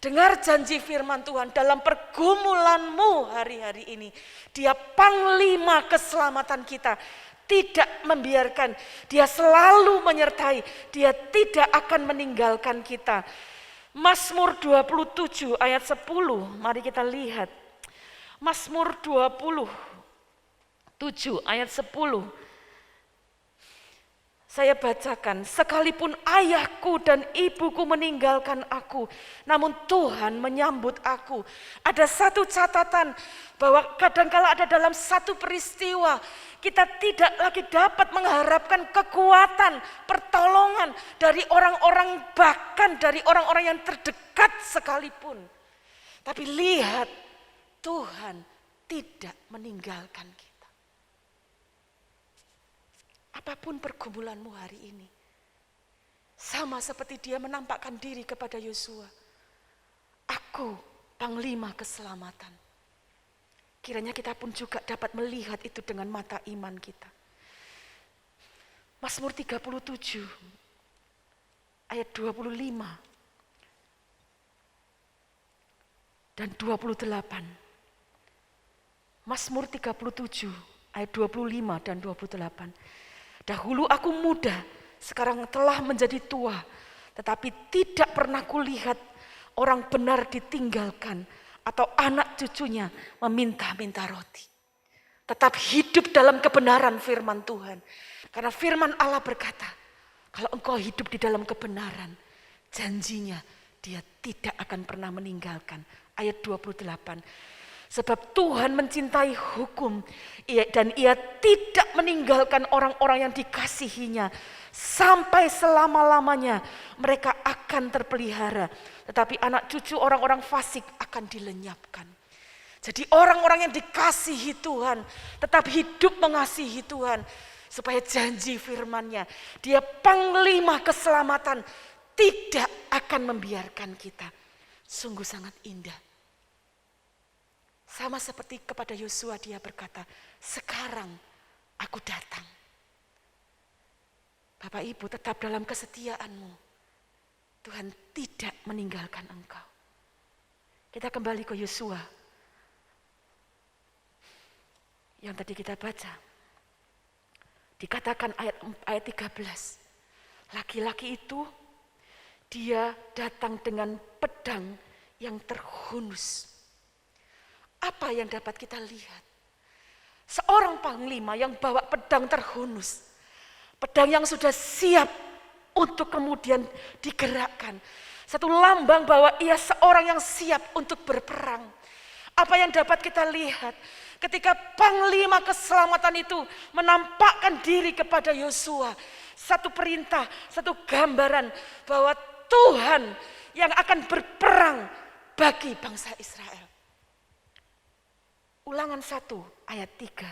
Dengar janji firman Tuhan dalam pergumulanmu hari-hari ini. Dia Panglima keselamatan kita. Tidak membiarkan, Dia selalu menyertai, Dia tidak akan meninggalkan kita. Mazmur 27 ayat 10, mari kita lihat. Mazmur 27 ayat 10. Saya bacakan, sekalipun ayahku dan ibuku meninggalkan aku, namun Tuhan menyambut aku. Ada satu catatan bahwa kadangkala ada dalam satu peristiwa, kita tidak lagi dapat mengharapkan kekuatan, pertolongan dari orang-orang, bahkan dari orang-orang yang terdekat sekalipun. Tapi lihat, Tuhan tidak meninggalkan kita. Apapun pergumulanmu hari ini, sama seperti Dia menampakkan diri kepada Yosua. Aku Panglima keselamatan. Kiranya kita pun juga dapat melihat itu dengan mata iman kita. Mazmur 37 ayat 25 dan 28. Mazmur 37 ayat 25 dan 28. Dahulu aku muda, sekarang telah menjadi tua, tetapi tidak pernah kulihat orang benar ditinggalkan atau anak cucunya meminta-minta roti. Tetap hidup dalam kebenaran firman Tuhan. Karena firman Allah berkata, kalau engkau hidup di dalam kebenaran, janjinya dia tidak akan pernah meninggalkan. Ayat 28. Sebab Tuhan mencintai hukum dan ia tidak meninggalkan orang-orang yang dikasihinya. Sampai selama-lamanya mereka akan terpelihara. Tetapi anak cucu orang-orang fasik akan dilenyapkan. Jadi orang-orang yang dikasihi Tuhan tetap hidup mengasihi Tuhan. Supaya janji firman-Nya, dia panglima keselamatan, tidak akan membiarkan kita. Sungguh sangat indah. Sama seperti kepada Yosua dia berkata, sekarang aku datang. Bapak Ibu tetap dalam kesetiaan-Mu. Tuhan tidak meninggalkan engkau. Kita kembali ke Yosua. Yang tadi kita baca. Dikatakan ayat 13. Laki-laki itu dia datang dengan pedang yang terhunus. Apa yang dapat kita lihat? Seorang panglima yang bawa pedang terhunus. Pedang yang sudah siap untuk kemudian digerakkan. Satu lambang bahwa ia seorang yang siap untuk berperang. Apa yang dapat kita lihat? Ketika panglima keselamatan itu menampakkan diri kepada Yosua. Satu perintah, satu gambaran bahwa Tuhan yang akan berperang bagi bangsa Israel. Ulangan 1 ayat 3.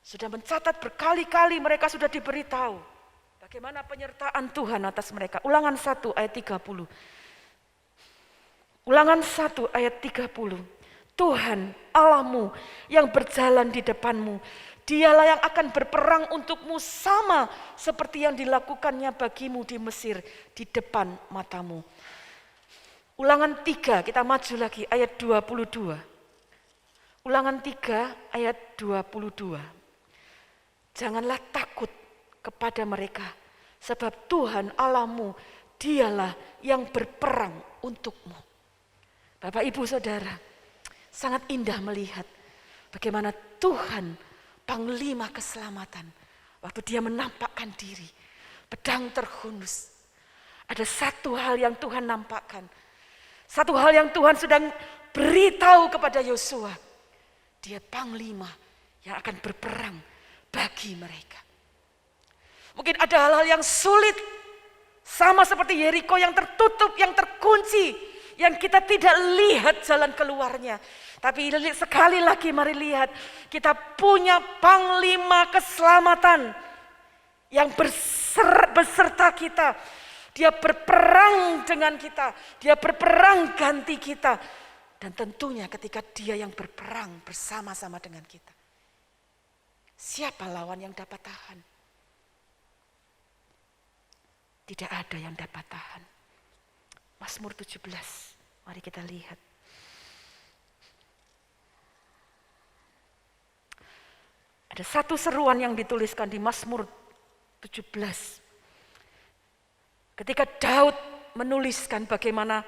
Sudah mencatat berkali-kali mereka sudah diberitahu. Bagaimana penyertaan Tuhan atas mereka. Ulangan 1 ayat 30. Ulangan 1 ayat 30. Tuhan Allahmu yang berjalan di depanmu. Dialah yang akan berperang untukmu sama seperti yang dilakukannya bagimu di Mesir di depan matamu. Ulangan 3, kita maju lagi ayat 22. Ulangan 3 ayat 22. Janganlah takut kepada mereka sebab Tuhan Allahmu dialah yang berperang untukmu. Bapak Ibu Saudara, sangat indah melihat bagaimana Tuhan panglima keselamatan waktu dia menampakkan diri, pedang terhunus. Ada satu hal yang Tuhan nampakkan. Satu hal yang Tuhan sedang beritahu kepada Yosua. Dia panglima yang akan berperang bagi mereka. Mungkin ada hal-hal yang sulit, sama seperti Yeriko yang tertutup, yang terkunci, yang kita tidak lihat jalan keluarnya. Tapi sekali lagi mari lihat, kita punya panglima keselamatan yang beserta kita. Dia berperang dengan kita, dia berperang ganti kita. Dan tentunya ketika dia yang berperang bersama-sama dengan kita. Siapa lawan yang dapat tahan? Tidak ada yang dapat tahan. Mazmur 17, mari kita lihat. Ada satu seruan yang dituliskan di Mazmur 17. Ketika Daud menuliskan bagaimana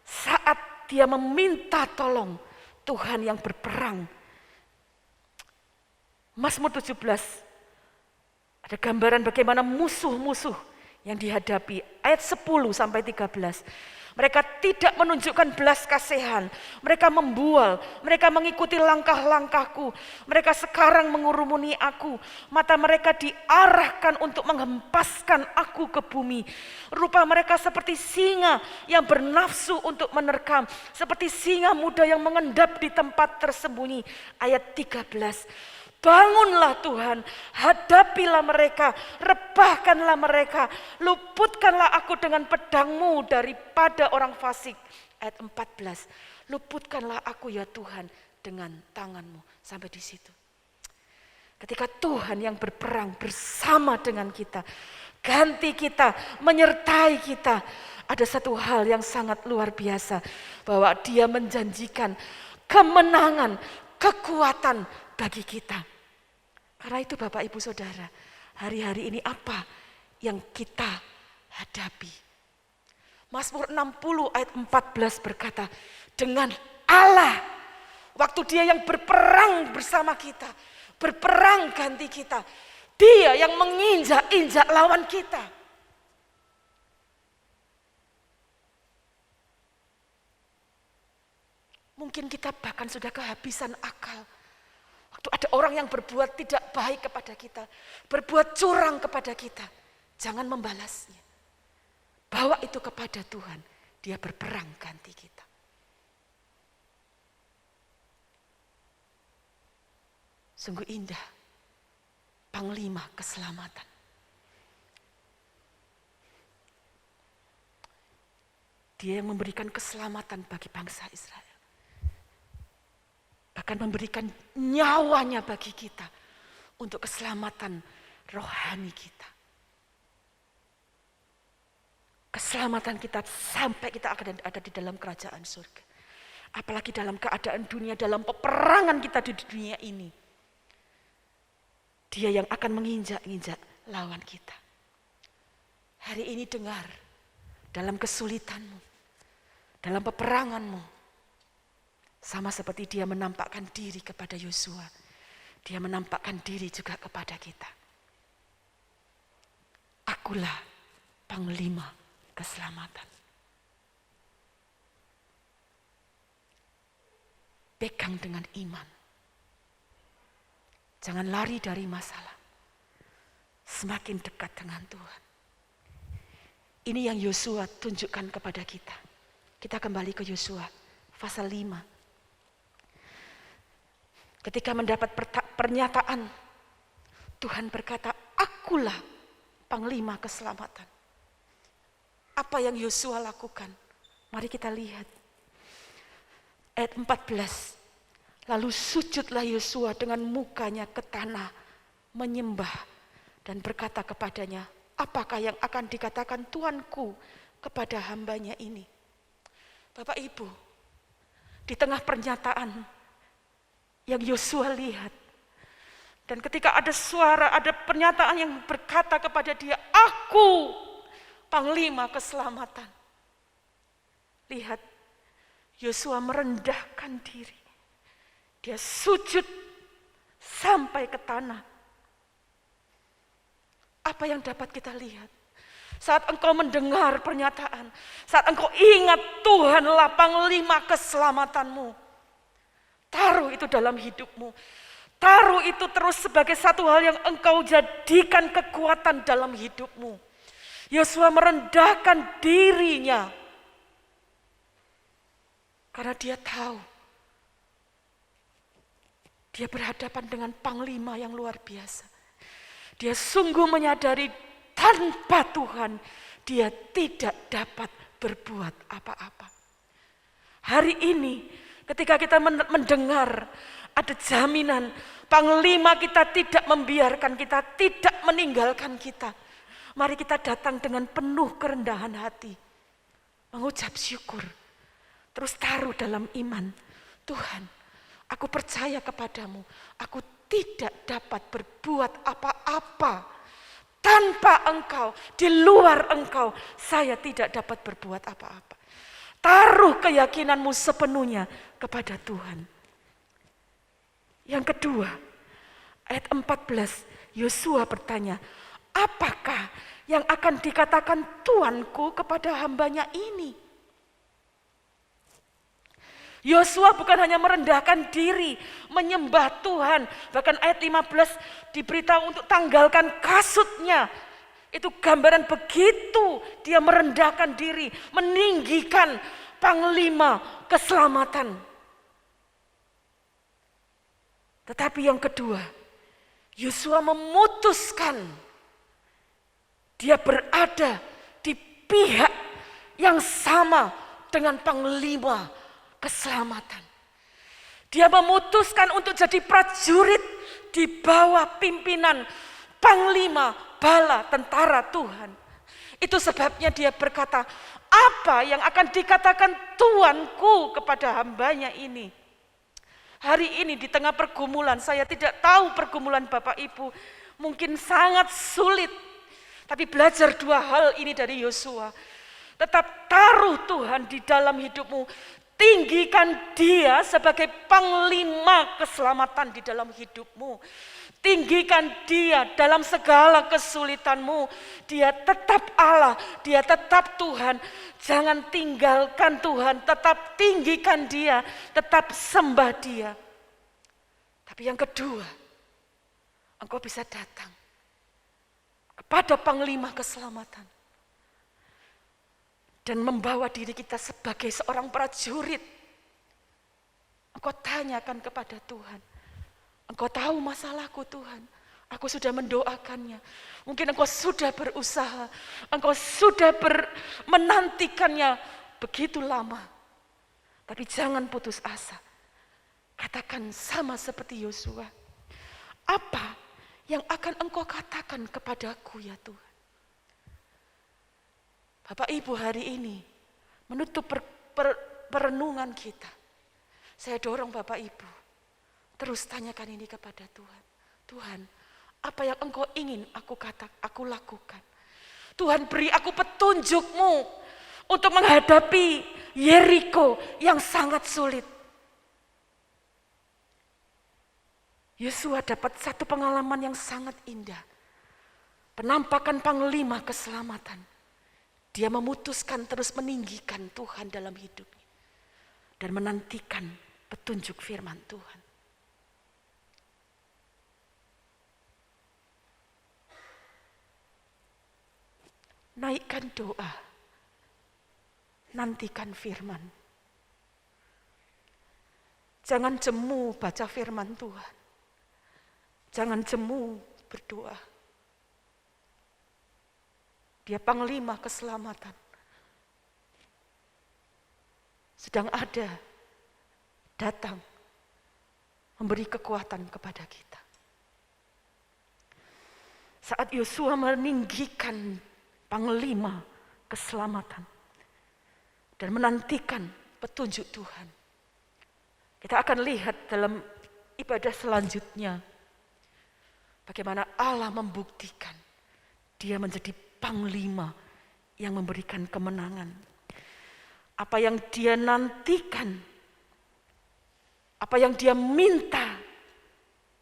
saat dia meminta tolong Tuhan yang berperang. Mazmur 17 ada gambaran bagaimana musuh-musuh yang dihadapi. Ayat 10 sampai 13. Mereka tidak menunjukkan belas kasihan. Mereka membual, mereka mengikuti langkah-langkahku. Mereka sekarang mengurumuni aku. Mata mereka diarahkan untuk menghempaskan aku ke bumi. Rupa mereka seperti singa yang bernafsu untuk menerkam. Seperti singa muda yang mengendap di tempat tersembunyi. Ayat 13. Bangunlah Tuhan, hadapilah mereka, rebahkanlah mereka, luputkanlah aku dengan pedang-Mu daripada orang fasik. Ayat 14, luputkanlah aku ya Tuhan dengan tangan-Mu. Sampai di situ. Ketika Tuhan yang berperang bersama dengan kita, ganti kita, menyertai kita, ada satu hal yang sangat luar biasa, bahwa Dia menjanjikan kemenangan, kekuatan bagi kita. Karena itu Bapak Ibu Saudara, hari-hari ini apa yang kita hadapi? Mazmur 60 ayat 14 berkata, dengan Allah, waktu dia yang berperang bersama kita, berperang ganti kita, dia yang menginjak-injak lawan kita. Mungkin kita bahkan sudah kehabisan akal. Waktu ada orang yang berbuat tidak baik kepada kita, berbuat curang kepada kita, jangan membalasnya. Bawa itu kepada Tuhan, dia berperang ganti kita. Sungguh indah, Panglima keselamatan. Dia yang memberikan keselamatan bagi bangsa Israel. Bahkan memberikan nyawanya bagi kita untuk keselamatan rohani kita. Keselamatan kita sampai kita akan ada di dalam kerajaan surga. Apalagi dalam keadaan dunia, dalam peperangan kita di dunia ini. Dia yang akan menginjak-injak lawan kita. Hari ini dengar, dalam kesulitanmu, dalam peperanganmu, sama seperti dia menampakkan diri kepada Yosua, dia menampakkan diri juga kepada kita. Akulah Panglima keselamatan. Pegang dengan iman. Jangan lari dari masalah. Semakin dekat dengan Tuhan. Ini yang Yosua tunjukkan kepada kita. Kita kembali ke Yosua pasal 5. Ketika mendapat pernyataan, Tuhan berkata, akulah Panglima keselamatan. Apa yang Yosua lakukan? Mari kita lihat. Ayat 14. Lalu sujudlah Yosua dengan mukanya ke tanah, menyembah dan berkata kepadanya, apakah yang akan dikatakan Tuanku kepada hambanya ini? Bapak Ibu, di tengah pernyataan yang Yosua lihat, dan ketika ada suara, ada pernyataan yang berkata kepada dia, aku Panglima keselamatan. Lihat, Yosua merendahkan diri. Dia sujud sampai ke tanah. Apa yang dapat kita lihat? Saat engkau mendengar pernyataan, saat engkau ingat Tuhanlah Panglima keselamatanmu, taruh itu dalam hidupmu. Taruh itu terus sebagai satu hal yang engkau jadikan kekuatan dalam hidupmu. Yosua merendahkan dirinya. Karena dia tahu. Dia berhadapan dengan Panglima yang luar biasa. Dia sungguh menyadari tanpa Tuhan dia tidak dapat berbuat apa-apa. Hari ini ketika kita mendengar ada jaminan Panglima kita tidak membiarkan kita, tidak meninggalkan kita. Mari kita datang dengan penuh kerendahan hati. Mengucap syukur. Terus taruh dalam iman. Tuhan, aku percaya kepadamu. Aku tidak dapat berbuat apa-apa. Tanpa engkau, di luar engkau, saya tidak dapat berbuat apa-apa. Taruh keyakinanmu sepenuhnya kepada Tuhan. Yang kedua, ayat 14, Yosua bertanya, apakah yang akan dikatakan Tuanku kepada hambanya ini? Yosua bukan hanya merendahkan diri, menyembah Tuhan. Bahkan ayat 15 diberitahu untuk tanggalkan kasutnya. Itu gambaran begitu dia merendahkan diri, meninggikan Panglima keselamatan. Tetapi yang kedua, Yosua memutuskan dia berada di pihak yang sama dengan Panglima keselamatan. Dia memutuskan untuk jadi prajurit di bawah pimpinan Panglima bala tentara Tuhan. Itu sebabnya dia berkata, apa yang akan dikatakan Tuanku kepada hambanya ini? Hari ini di tengah pergumulan, saya tidak tahu pergumulan Bapak Ibu mungkin sangat sulit. Tapi belajar dua hal ini dari Yosua. Tetap taruh Tuhan di dalam hidupmu. Tinggikan dia sebagai panglima keselamatan di dalam hidupmu. Tinggikan dia dalam segala kesulitanmu. Dia tetap Allah, dia tetap Tuhan. Jangan tinggalkan Tuhan, tetap tinggikan dia, tetap sembah dia. Tapi yang kedua, engkau bisa datang kepada panglima keselamatan dan membawa diri kita sebagai seorang prajurit. Engkau tanyakan kepada Tuhan, engkau tahu masalahku Tuhan, aku sudah mendoakannya. Mungkin engkau sudah berusaha, engkau sudah menantikannya begitu lama. Tapi jangan putus asa. Katakan sama seperti Yosua, apa yang akan engkau katakan kepadaku ya Tuhan? Bapak Ibu, hari ini menutup perenungan kita, saya dorong Bapak Ibu, terus tanyakan ini kepada Tuhan. Tuhan, apa yang engkau ingin aku lakukan? Tuhan, beri aku petunjuk-Mu untuk menghadapi Yeriko yang sangat sulit. Yosua dapat satu pengalaman yang sangat indah. Penampakan panglima keselamatan. Dia memutuskan terus meninggikan Tuhan dalam hidupnya. Dan menantikan petunjuk firman Tuhan. Naikkan doa. Nantikan firman. Jangan jemu baca firman Tuhan. Jangan jemu berdoa. Dia panglima keselamatan. Sedang ada, datang, memberi kekuatan kepada kita. Saat Yosua meninggikan panglima keselamatan dan menantikan petunjuk Tuhan, kita akan lihat dalam ibadah selanjutnya bagaimana Allah membuktikan dia menjadi panglima yang memberikan kemenangan. Apa yang dia nantikan, apa yang dia minta,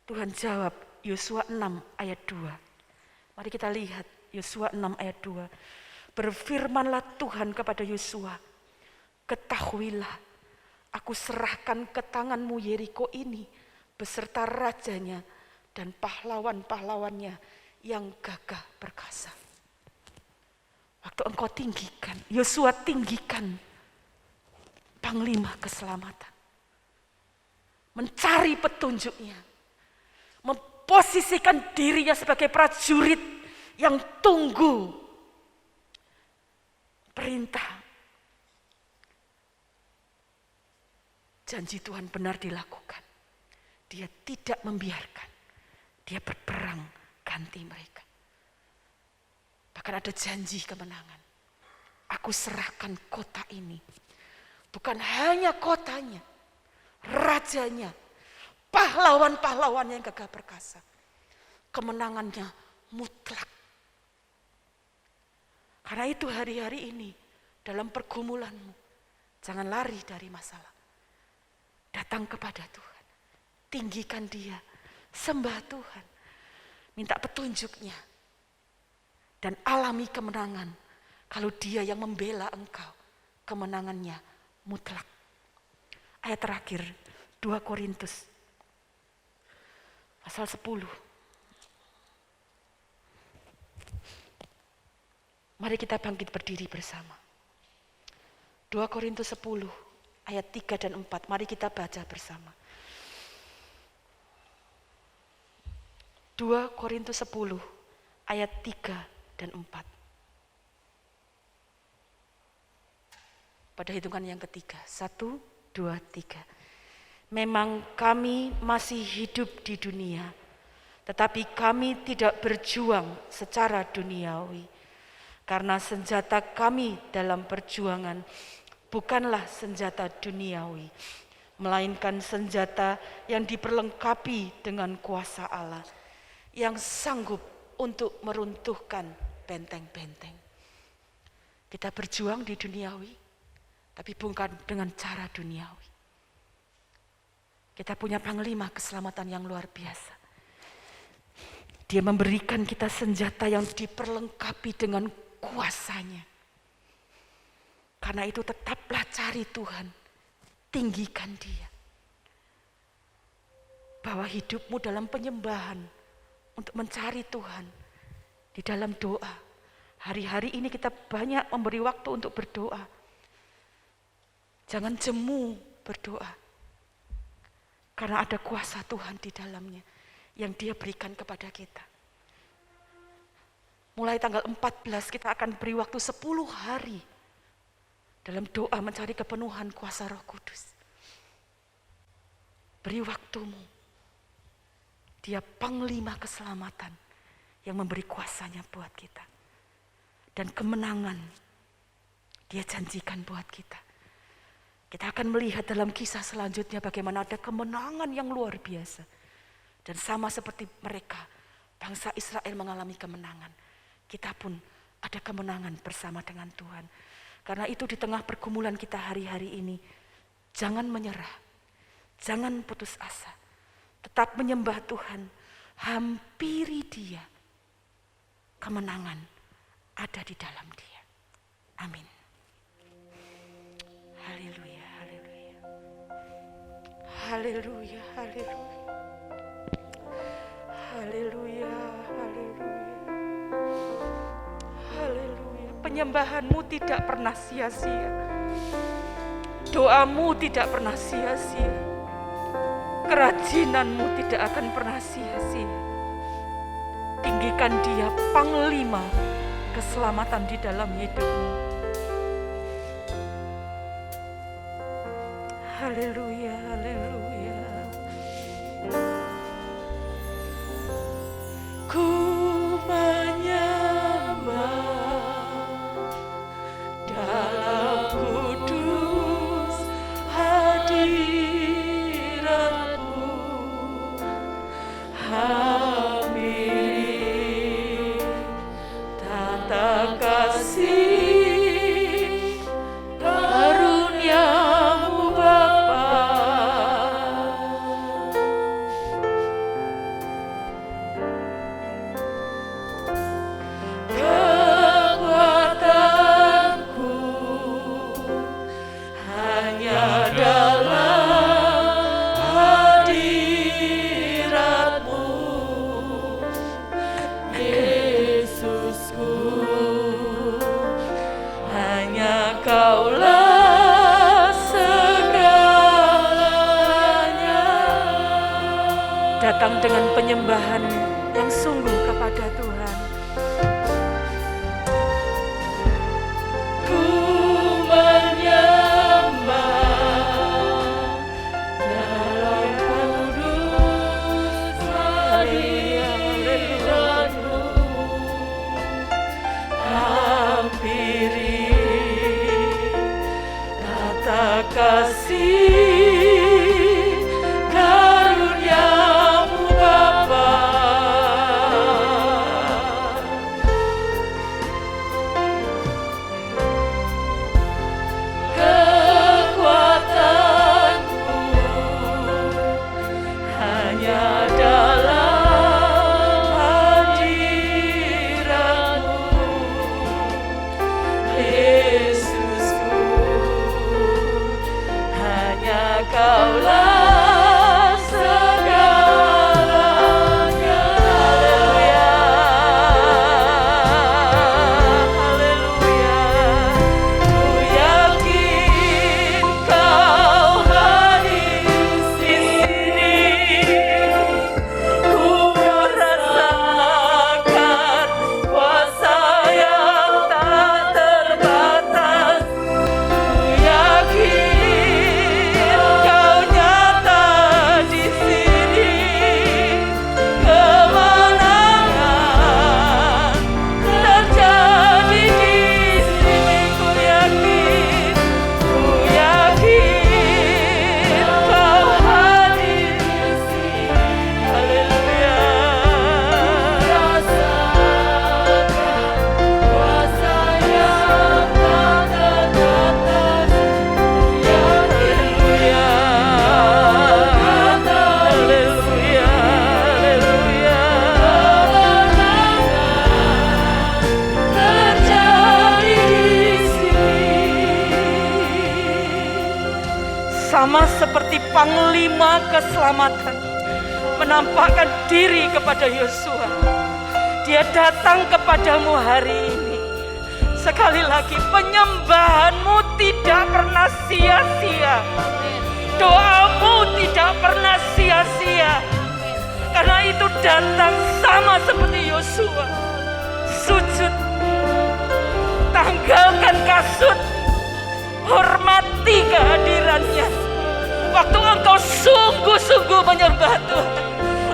Tuhan jawab. Yosua 6 ayat 2. Mari kita lihat Yosua 6 ayat 2. Berfirmanlah Tuhan kepada Yosua, ketahuilah, aku serahkan ke tanganmu Yeriko ini beserta rajanya dan pahlawan-pahlawannya yang gagah perkasa. Waktu engkau tinggikan, Yosua tinggikan panglima keselamatan. Mencari petunjuknya. Memposisikan dirinya sebagai prajurit yang tunggu perintah. Janji Tuhan benar dilakukan. Dia tidak membiarkan. Dia berperang ganti mereka. Bahkan ada janji kemenangan. Aku serahkan kota ini. Bukan hanya kotanya, rajanya, pahlawan-pahlawan yang gagah perkasa. Kemenangannya mutlak. Karena itu hari-hari ini dalam pergumulanmu, jangan lari dari masalah. Datang kepada Tuhan. Tinggikan dia. Sembah Tuhan, minta petunjuknya, dan alami kemenangan. Kalau dia yang membela engkau, kemenangannya mutlak. Ayat terakhir, 2 Korintus pasal 10. Mari kita bangkit berdiri bersama. 2 Korintus 10 ayat 3 dan 4. Mari kita baca bersama. 2 Korintus 10 ayat 3 dan 4. Pada hitungan yang ketiga, 1, 2, 3. Memang kami masih hidup di dunia, tetapi kami tidak berjuang secara duniawi. Karena senjata kami dalam perjuangan bukanlah senjata duniawi, melainkan senjata yang diperlengkapi dengan kuasa Allah, yang sanggup untuk meruntuhkan benteng-benteng. Kita berjuang di duniawi, tapi bukan dengan cara duniawi. Kita punya panglima keselamatan yang luar biasa. Dia memberikan kita senjata yang diperlengkapi dengan kuasanya. Karena itu tetaplah cari Tuhan, tinggikan Dia. Bawa hidupmu dalam penyembahan untuk mencari Tuhan di dalam doa. Hari-hari ini kita banyak memberi waktu untuk berdoa. Jangan jemu berdoa. Karena ada kuasa Tuhan di dalamnya yang Dia berikan kepada kita. Mulai tanggal 14 kita akan beri waktu 10 hari dalam doa mencari kepenuhan kuasa Roh Kudus. Beri waktumu. Dia panglima keselamatan yang memberi kuasanya buat kita. Dan kemenangan Dia janjikan buat kita. Kita akan melihat dalam kisah selanjutnya bagaimana ada kemenangan yang luar biasa. Dan sama seperti mereka, bangsa Israel mengalami kemenangan. Kita pun ada kemenangan bersama dengan Tuhan. Karena itu di tengah pergumulan kita hari-hari ini, jangan menyerah, jangan putus asa. Tetap menyembah Tuhan, hampiri Dia. Kemenangan ada di dalam Dia. Amin. Haleluya, haleluya. Haleluya, haleluya. Haleluya, haleluya. Haleluya. Penyembahanmu tidak pernah sia-sia. Doamu tidak pernah sia-sia. Kerajinanmu tidak akan pernah sia-sia. Tinggikan Dia, panglima keselamatan di dalam hidupmu. Haleluya, haleluya. Ku menyembah dalam kudus hadirat-Mu, hampiri tata kasih karunia-Mu Bapa. Kekuatanku hanya dalam hadirat-Mu, Yesusku, hanya Kaulah segalanya. Datang dengan penyembahan yang sungguh kepada Tuhan. Ku menyembah dalam kudus hadirat-Mu, hampiri tata kasih karunia-Mu Bapa. Kekuatanku hanya dalam hadirat-Mu, Yesusku, hanya Kaulah segalanya. Haleluya, haleluya. Ku yakin Kau hadir di sini. Ku merasakan kuasa yang tak terbatas. Ku yakin Kau nyata sama seperti panglima keselamatan menampakkan diri kepada Yosua. Dia datang kepadamu hari ini. Sekali lagi, penyembahanmu tidak pernah sia-sia. Doamu tidak pernah sia-sia. Karena itu datang sama seperti Yosua. Sujud, tanggalkan kasut, hormati kehadirannya. Waktu engkau sungguh-sungguh menyembah Tuhan,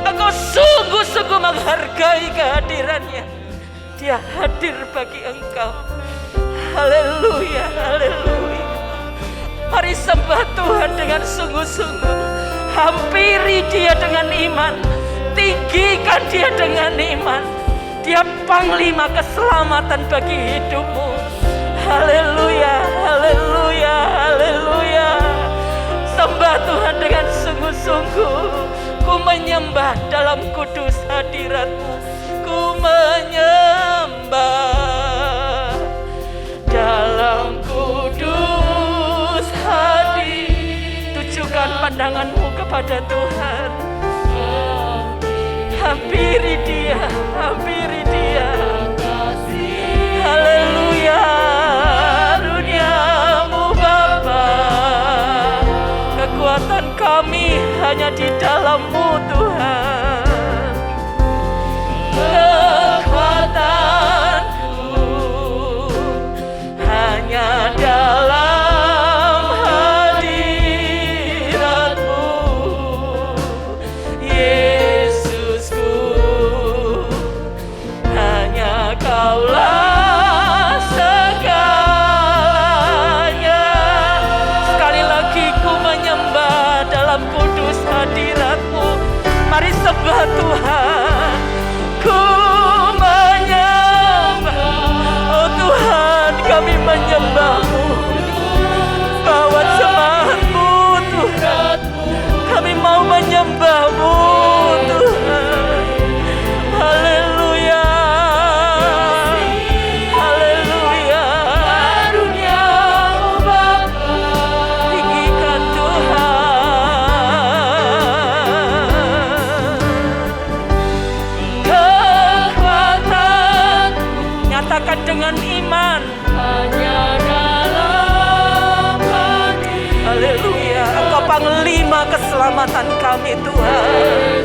engkau sungguh-sungguh menghargai kehadirannya, Dia hadir bagi engkau. Haleluya, haleluya. Mari sembah Tuhan dengan sungguh-sungguh. Hampiri Dia dengan iman, tinggikan Dia dengan iman. Dia panglima keselamatan bagi hidupmu. Haleluya, haleluya, haleluya. Sembah Tuhan dengan sungguh-sungguh. Ku menyembah dalam kudus hadirat-Mu. Ku menyembah dalam kudus hadirat. Tujukan pandanganmu kepada Tuhan. Hampiri Dia, hampiri Dia. Haleluya, karuniamu Bapa. Kekuatan kami hanya di dalam-Mu Tuhan. Kekuatanku hanya dalam hadirat-Mu, Yesusku. Hanya Kaulah segalanya. Sekali lagi ku menyembah dalam kudus hadirat-Mu. Mari sembah Tuhan. Ku menyembah, oh Tuhan, kami menyembah-Mu. Bawa semangat-Mu Tuhan. Kami mau menyembah-Mu Tuhan. Haleluya, haleluya. Karuniamu Bapa, tinggikan Tuhan. Kekuatanku, nyatakan dengan iman. Hanya dalam hati. Haleluya. Engkau panglima keselamatan kami Tuhan.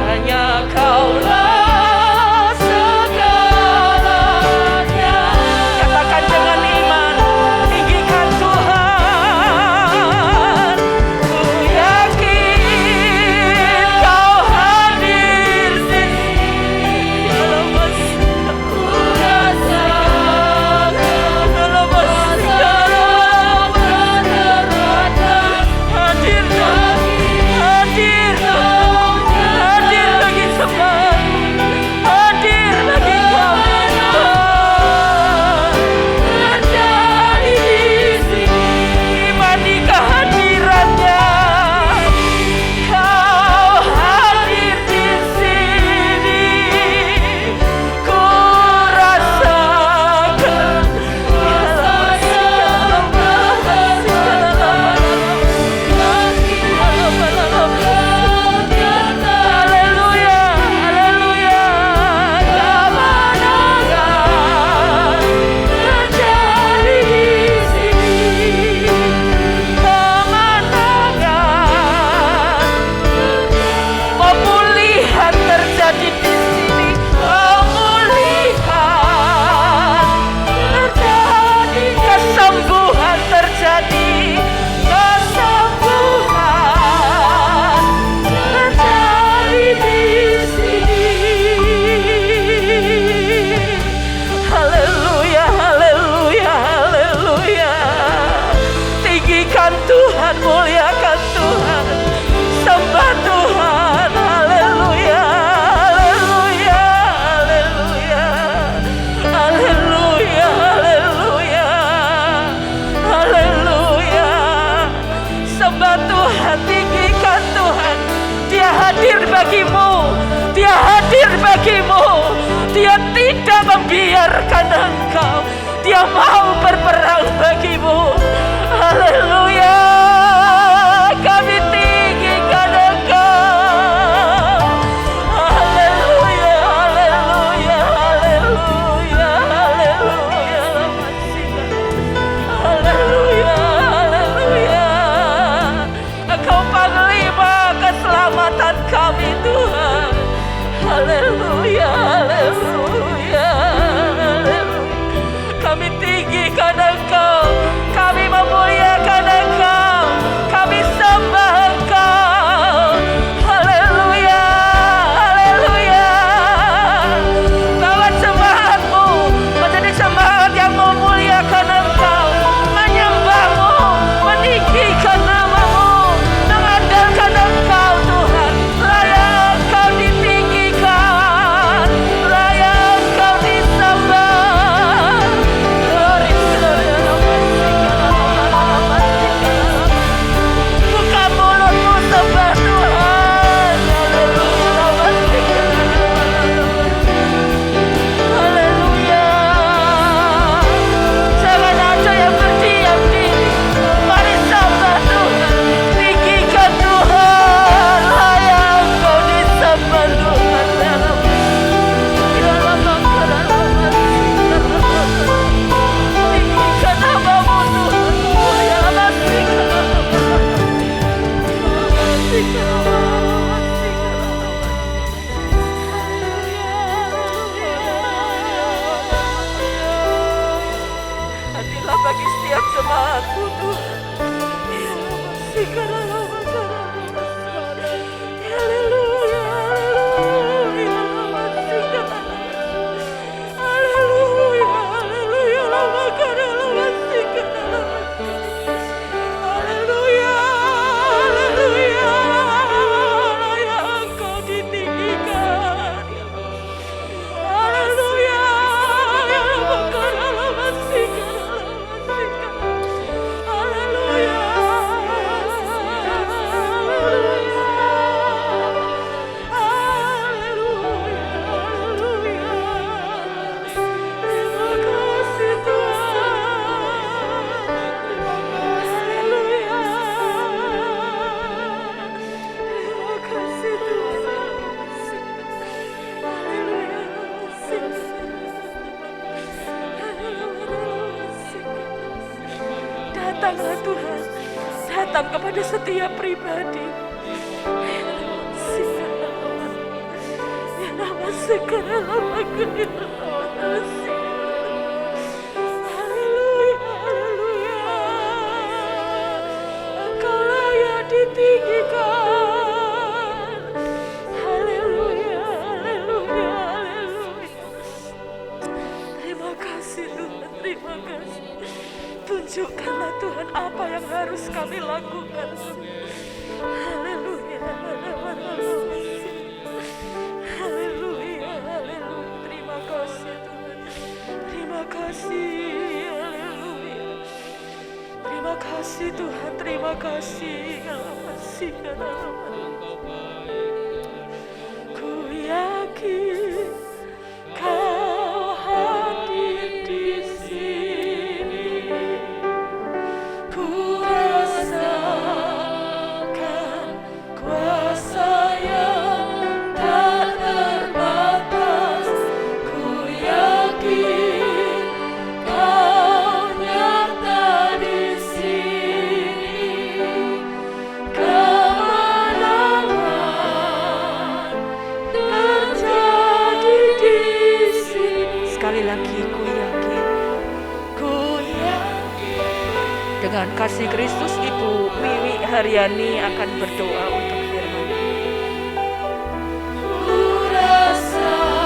Hanya Kaulah segalanya. Katakan dengan iman, tinggikan Tuhan. Ku yakin Kau hadir di sini. Ku rasakan hadir bagi semua, hadir bagi kami Tuhan. Terjadi di sini, imani kehadirannya. Kau hadir di sini, ku rasakan haleluya, haleluya. Kemenangan terjadi di sini, kemenangan. Pemulihan terjadi di sini, pemulihan terjadi, kesembuhan terjadi, kesembuhan terjadi di sini. Haleluya, haleluya, haleluya. Tinggikan Tuhan, muliakan Tuhan, sembah Tuhan. Haleluya, haleluya, haleluya, haleluya, haleluya, haleluya. Sembah Tuhan, tinggikan Tuhan. Dia hadir bagimu, Dia hadir bagimu. Dia tidak membiarkan engkau. Dia mau berperang bagimu. Haleluya. Kami tinggikan Engkau. Haleluya, haleluya, haleluya, haleluya. Haleluya, haleluya. Engkau panglima keselamatan kami Tuhan. Haleluya, haleluya, haleluya. Kami tinggikan Engkau, kami memuliakan Engkau, kami sembah Engkau. Haleluya, haleluya. Bawa jemaatmu menjadi jemaat yang memuliakan Engkau, menyembahmu, meninggikan namamu, mengandalkan Engkau Tuhan. Layak Engkau ditinggikan, layak Engkau disembah. Glory, glory, buka mulutmu sembah Tuhan. Haleluya. Jangan ada yang berdiam diri. Mari sembah Tuhan, tinggikan Tuhan. Layak Engkau disembah Tuhan. Tinggikan namamu Tuhan. Adillah bagi setiap jemaatmu Tuhan. Haleluya, haleluya, haleluya, haleluya, haleluya, haleluya. Layak Engkau ditinggikan. Haleluya, haleluya. Datanglah Tuhan, datang kepada setiap pribadi. Haleluya, haleluya. Engkau layak ditinggikan. Haleluya, haleluya, haleluya. Terima kasih Tuhan, terima kasih. Tunjukkanlah Tuhan apa yang harus kami lakukan. Haleluya, haleluya, haleluya. Terima kasih Tuhan, terima kasih. Haleluya. Terima kasih Tuhan, terima kasih. Ku yakin Kau hadir di sini. Ku rasakan kuasa yang tak terbatas. Ku yakin Kau nyata di sini. Kemenangan terjadi di sini. Sekali lagi ku yakin. Dengan kasih Kristus, Ibu Wiwi Haryani akan berdoa untuk firman. Ku rasakan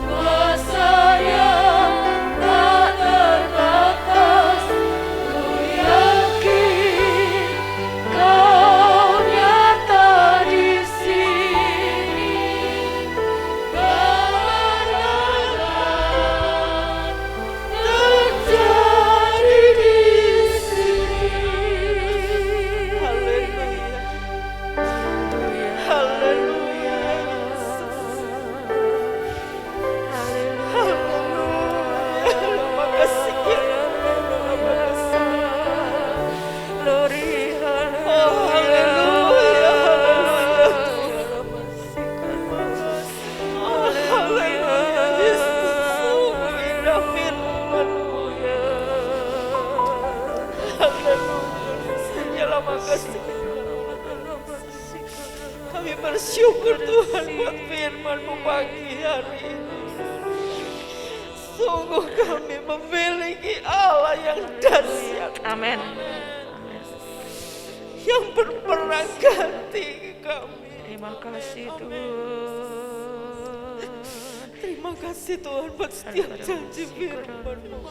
kuasa yang tak terbatas. Ku yakin Kau nyata di sini. Kemenangan terjadi di sini. Haleluya. bersyukur Tuhan buat firman-Mu pagi hari ini. Sungguh kami memiliki Allah yang dahsyat, Amin. yang berperang ganti kami. Terima kasih Tuhan. Terima kasih Tuhan buat setiap janji firman-Mu.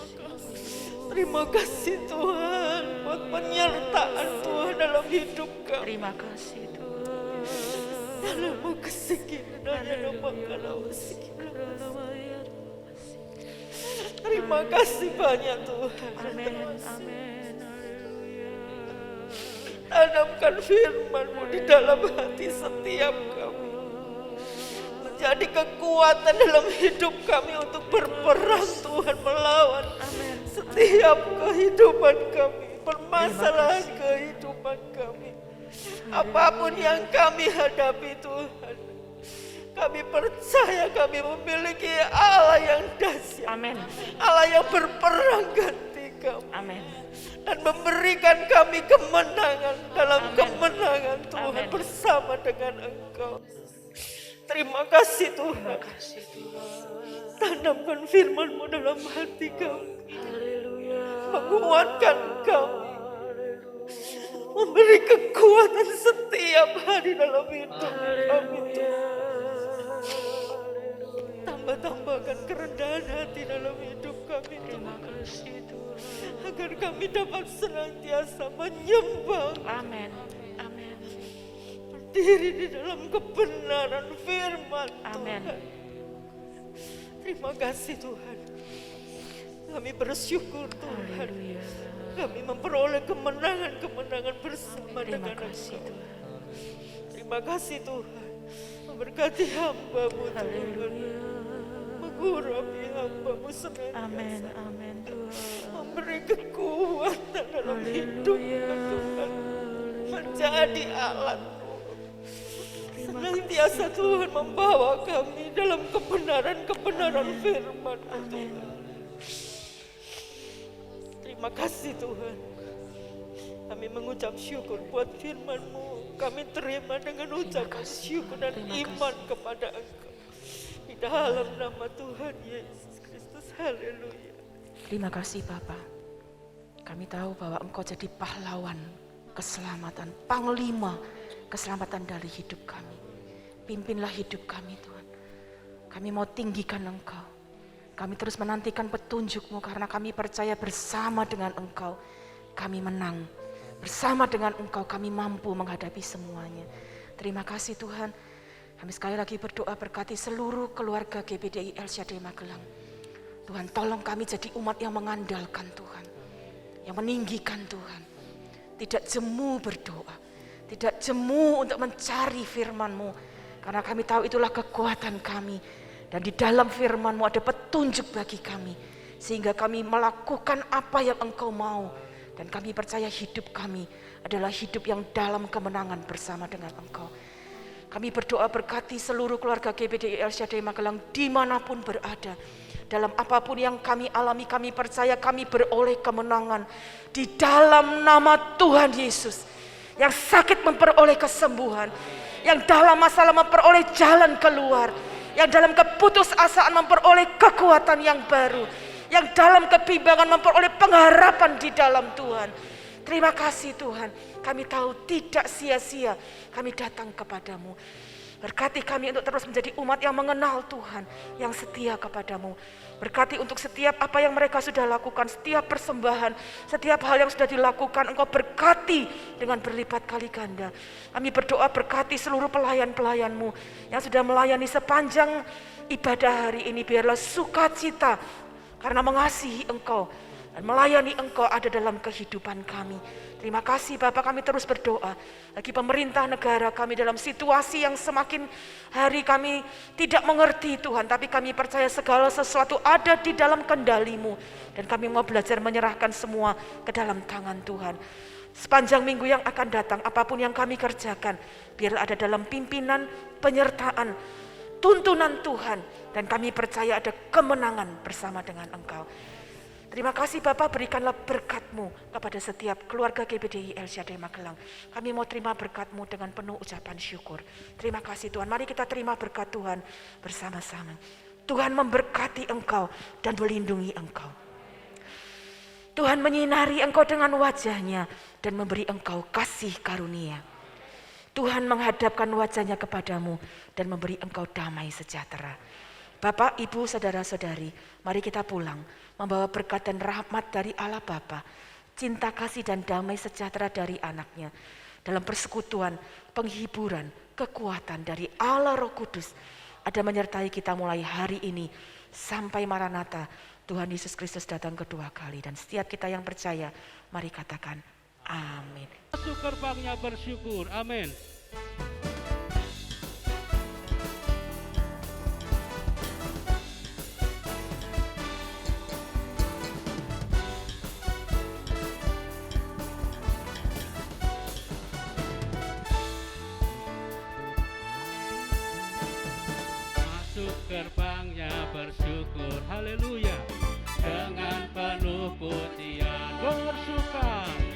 Terima kasih Tuhan buat penyertaan Tuhan dalam hidup kami. Terima kasih Tuhan. Dalam kesekinan terima kasih banyak Tuhan. Amin. Amin. Haleluya. Tanamkan firman-Mu di dalam hati setiap kami. Menjadi kekuatan dalam hidup kami untuk berperang Tuhan, melawan setiap kehidupan kami, permasalahan kehidupan kami. Apapun yang kami hadapi Tuhan, kami percaya kami memiliki Allah yang dahsyat. Amin. Allah yang berperang ganti kami. Amin. Dan memberikan kami kemenangan dalam kemenangan Tuhan Amin. bersama dengan Engkau. Terima kasih Tuhan. Tanamkan firman-Mu dalam hati kami. Menguatkan kami. Memberi kekuatan setiap hari dalam hidup kami Tuhan. Tambah-tambahkan kerendahan hati dalam hidup kami Tuhan. Agar kami dapat senantiasa menyembah, Amin. Amin. berdiri di dalam kebenaran firman Amin. Tuhan. Terima kasih Tuhan. Kami bersyukur Tuhan. Haleluya. Kami memperoleh kemenangan-kemenangan bersama Terima dengan kasih Engkau. Tuhan. Terima kasih Tuhan. Memberkati hamba-Mu Tuhan. Mengurapi hamba-Mu senantiasa. Amin. Amin Tuhan. Memberi kekuatan dalam hidupnya Tuhan. Menjadi alat-Mu. Senantiasa Tuhan membawa kami dalam kebenaran-kebenaran firman-Mu Tuhan. Terima kasih Tuhan. Kami mengucap syukur buat firman-Mu. Kami terima dengan ucapan syukur dan iman kepada Engkau. Di dalam nama Tuhan Yesus Kristus. Haleluya. Terima kasih Bapa. Kami tahu bahwa Engkau jadi pahlawan keselamatan, panglima keselamatan dari hidup kami. Pimpinlah hidup kami Tuhan. Kami mau tinggikan Engkau. Kami terus menantikan petunjuk-Mu karena kami percaya bersama dengan Engkau kami menang. Bersama dengan Engkau kami mampu menghadapi semuanya. Terima kasih Tuhan. Kami sekali lagi berdoa berkati seluruh keluarga GBDI El Shaddai Magelang. Tuhan tolong kami jadi umat yang mengandalkan Tuhan. Yang meninggikan Tuhan. Tidak jemu berdoa. Tidak jemu untuk mencari firman-Mu. Karena kami tahu itulah kekuatan kami. Dan di dalam firman-Mu ada petunjuk bagi kami. Sehingga kami melakukan apa yang Engkau mau. Dan kami percaya hidup kami adalah hidup yang dalam kemenangan bersama dengan Engkau. Kami berdoa berkati seluruh keluarga GBDI El Shaddai Magelang dimanapun berada. Dalam apapun yang kami alami, kami percaya kami beroleh kemenangan. Di dalam nama Tuhan Yesus. Yang sakit memperoleh kesembuhan. Yang dalam masalah memperoleh jalan keluar. Yang dalam keputusasaan memperoleh kekuatan yang baru. Yang dalam kebimbangan memperoleh pengharapan di dalam Tuhan. Terima kasih Tuhan. Kami tahu tidak sia-sia kami datang kepadamu. Berkati kami untuk terus menjadi umat yang mengenal Tuhan. Yang setia kepadamu. Berkati untuk setiap apa yang mereka sudah lakukan. Setiap persembahan. Setiap hal yang sudah dilakukan. Engkau berkati dengan berlipat kali ganda. Kami berdoa berkati seluruh pelayan-pelayan-Mu. Yang sudah melayani sepanjang ibadah hari ini. Biarlah sukacita. Karena mengasihi Engkau. Dan melayani Engkau ada dalam kehidupan kami. Terima kasih Bapak, kami terus berdoa. Bagi pemerintah negara kami dalam situasi yang semakin hari kami tidak mengerti Tuhan. Tapi kami percaya segala sesuatu ada di dalam kendali-Mu. Dan kami mau belajar menyerahkan semua ke dalam tangan Tuhan. Sepanjang minggu yang akan datang, apapun yang kami kerjakan, biar ada dalam pimpinan, penyertaan, tuntunan Tuhan. Dan kami percaya ada kemenangan bersama dengan Engkau. Terima kasih Bapak, berikanlah berkat-Mu kepada setiap keluarga GBDI El Shaddai Magelang. Kami mau terima berkat-Mu dengan penuh ucapan syukur. Terima kasih Tuhan, mari kita terima berkat Tuhan bersama-sama. Tuhan memberkati Engkau dan melindungi Engkau. Tuhan menyinari Engkau dengan wajah-Nya dan memberi Engkau kasih karunia. Tuhan menghadapkan wajah-Nya kepadamu dan memberi Engkau damai sejahtera. Bapak, Ibu, Saudara-saudari, mari kita pulang membawa berkat dan rahmat dari Allah Bapa, cinta kasih dan damai sejahtera dari anaknya, dalam persekutuan, penghiburan, kekuatan dari Allah Roh Kudus ada menyertai kita mulai hari ini sampai Maranatha, Tuhan Yesus Kristus datang kedua kali. Dan setiap kita yang percaya, mari katakan amin. Masuk gerbangnya bersyukur, amin. Masuk gerbangnya bersyukur, haleluya. Dengan penuh pujian bersuka.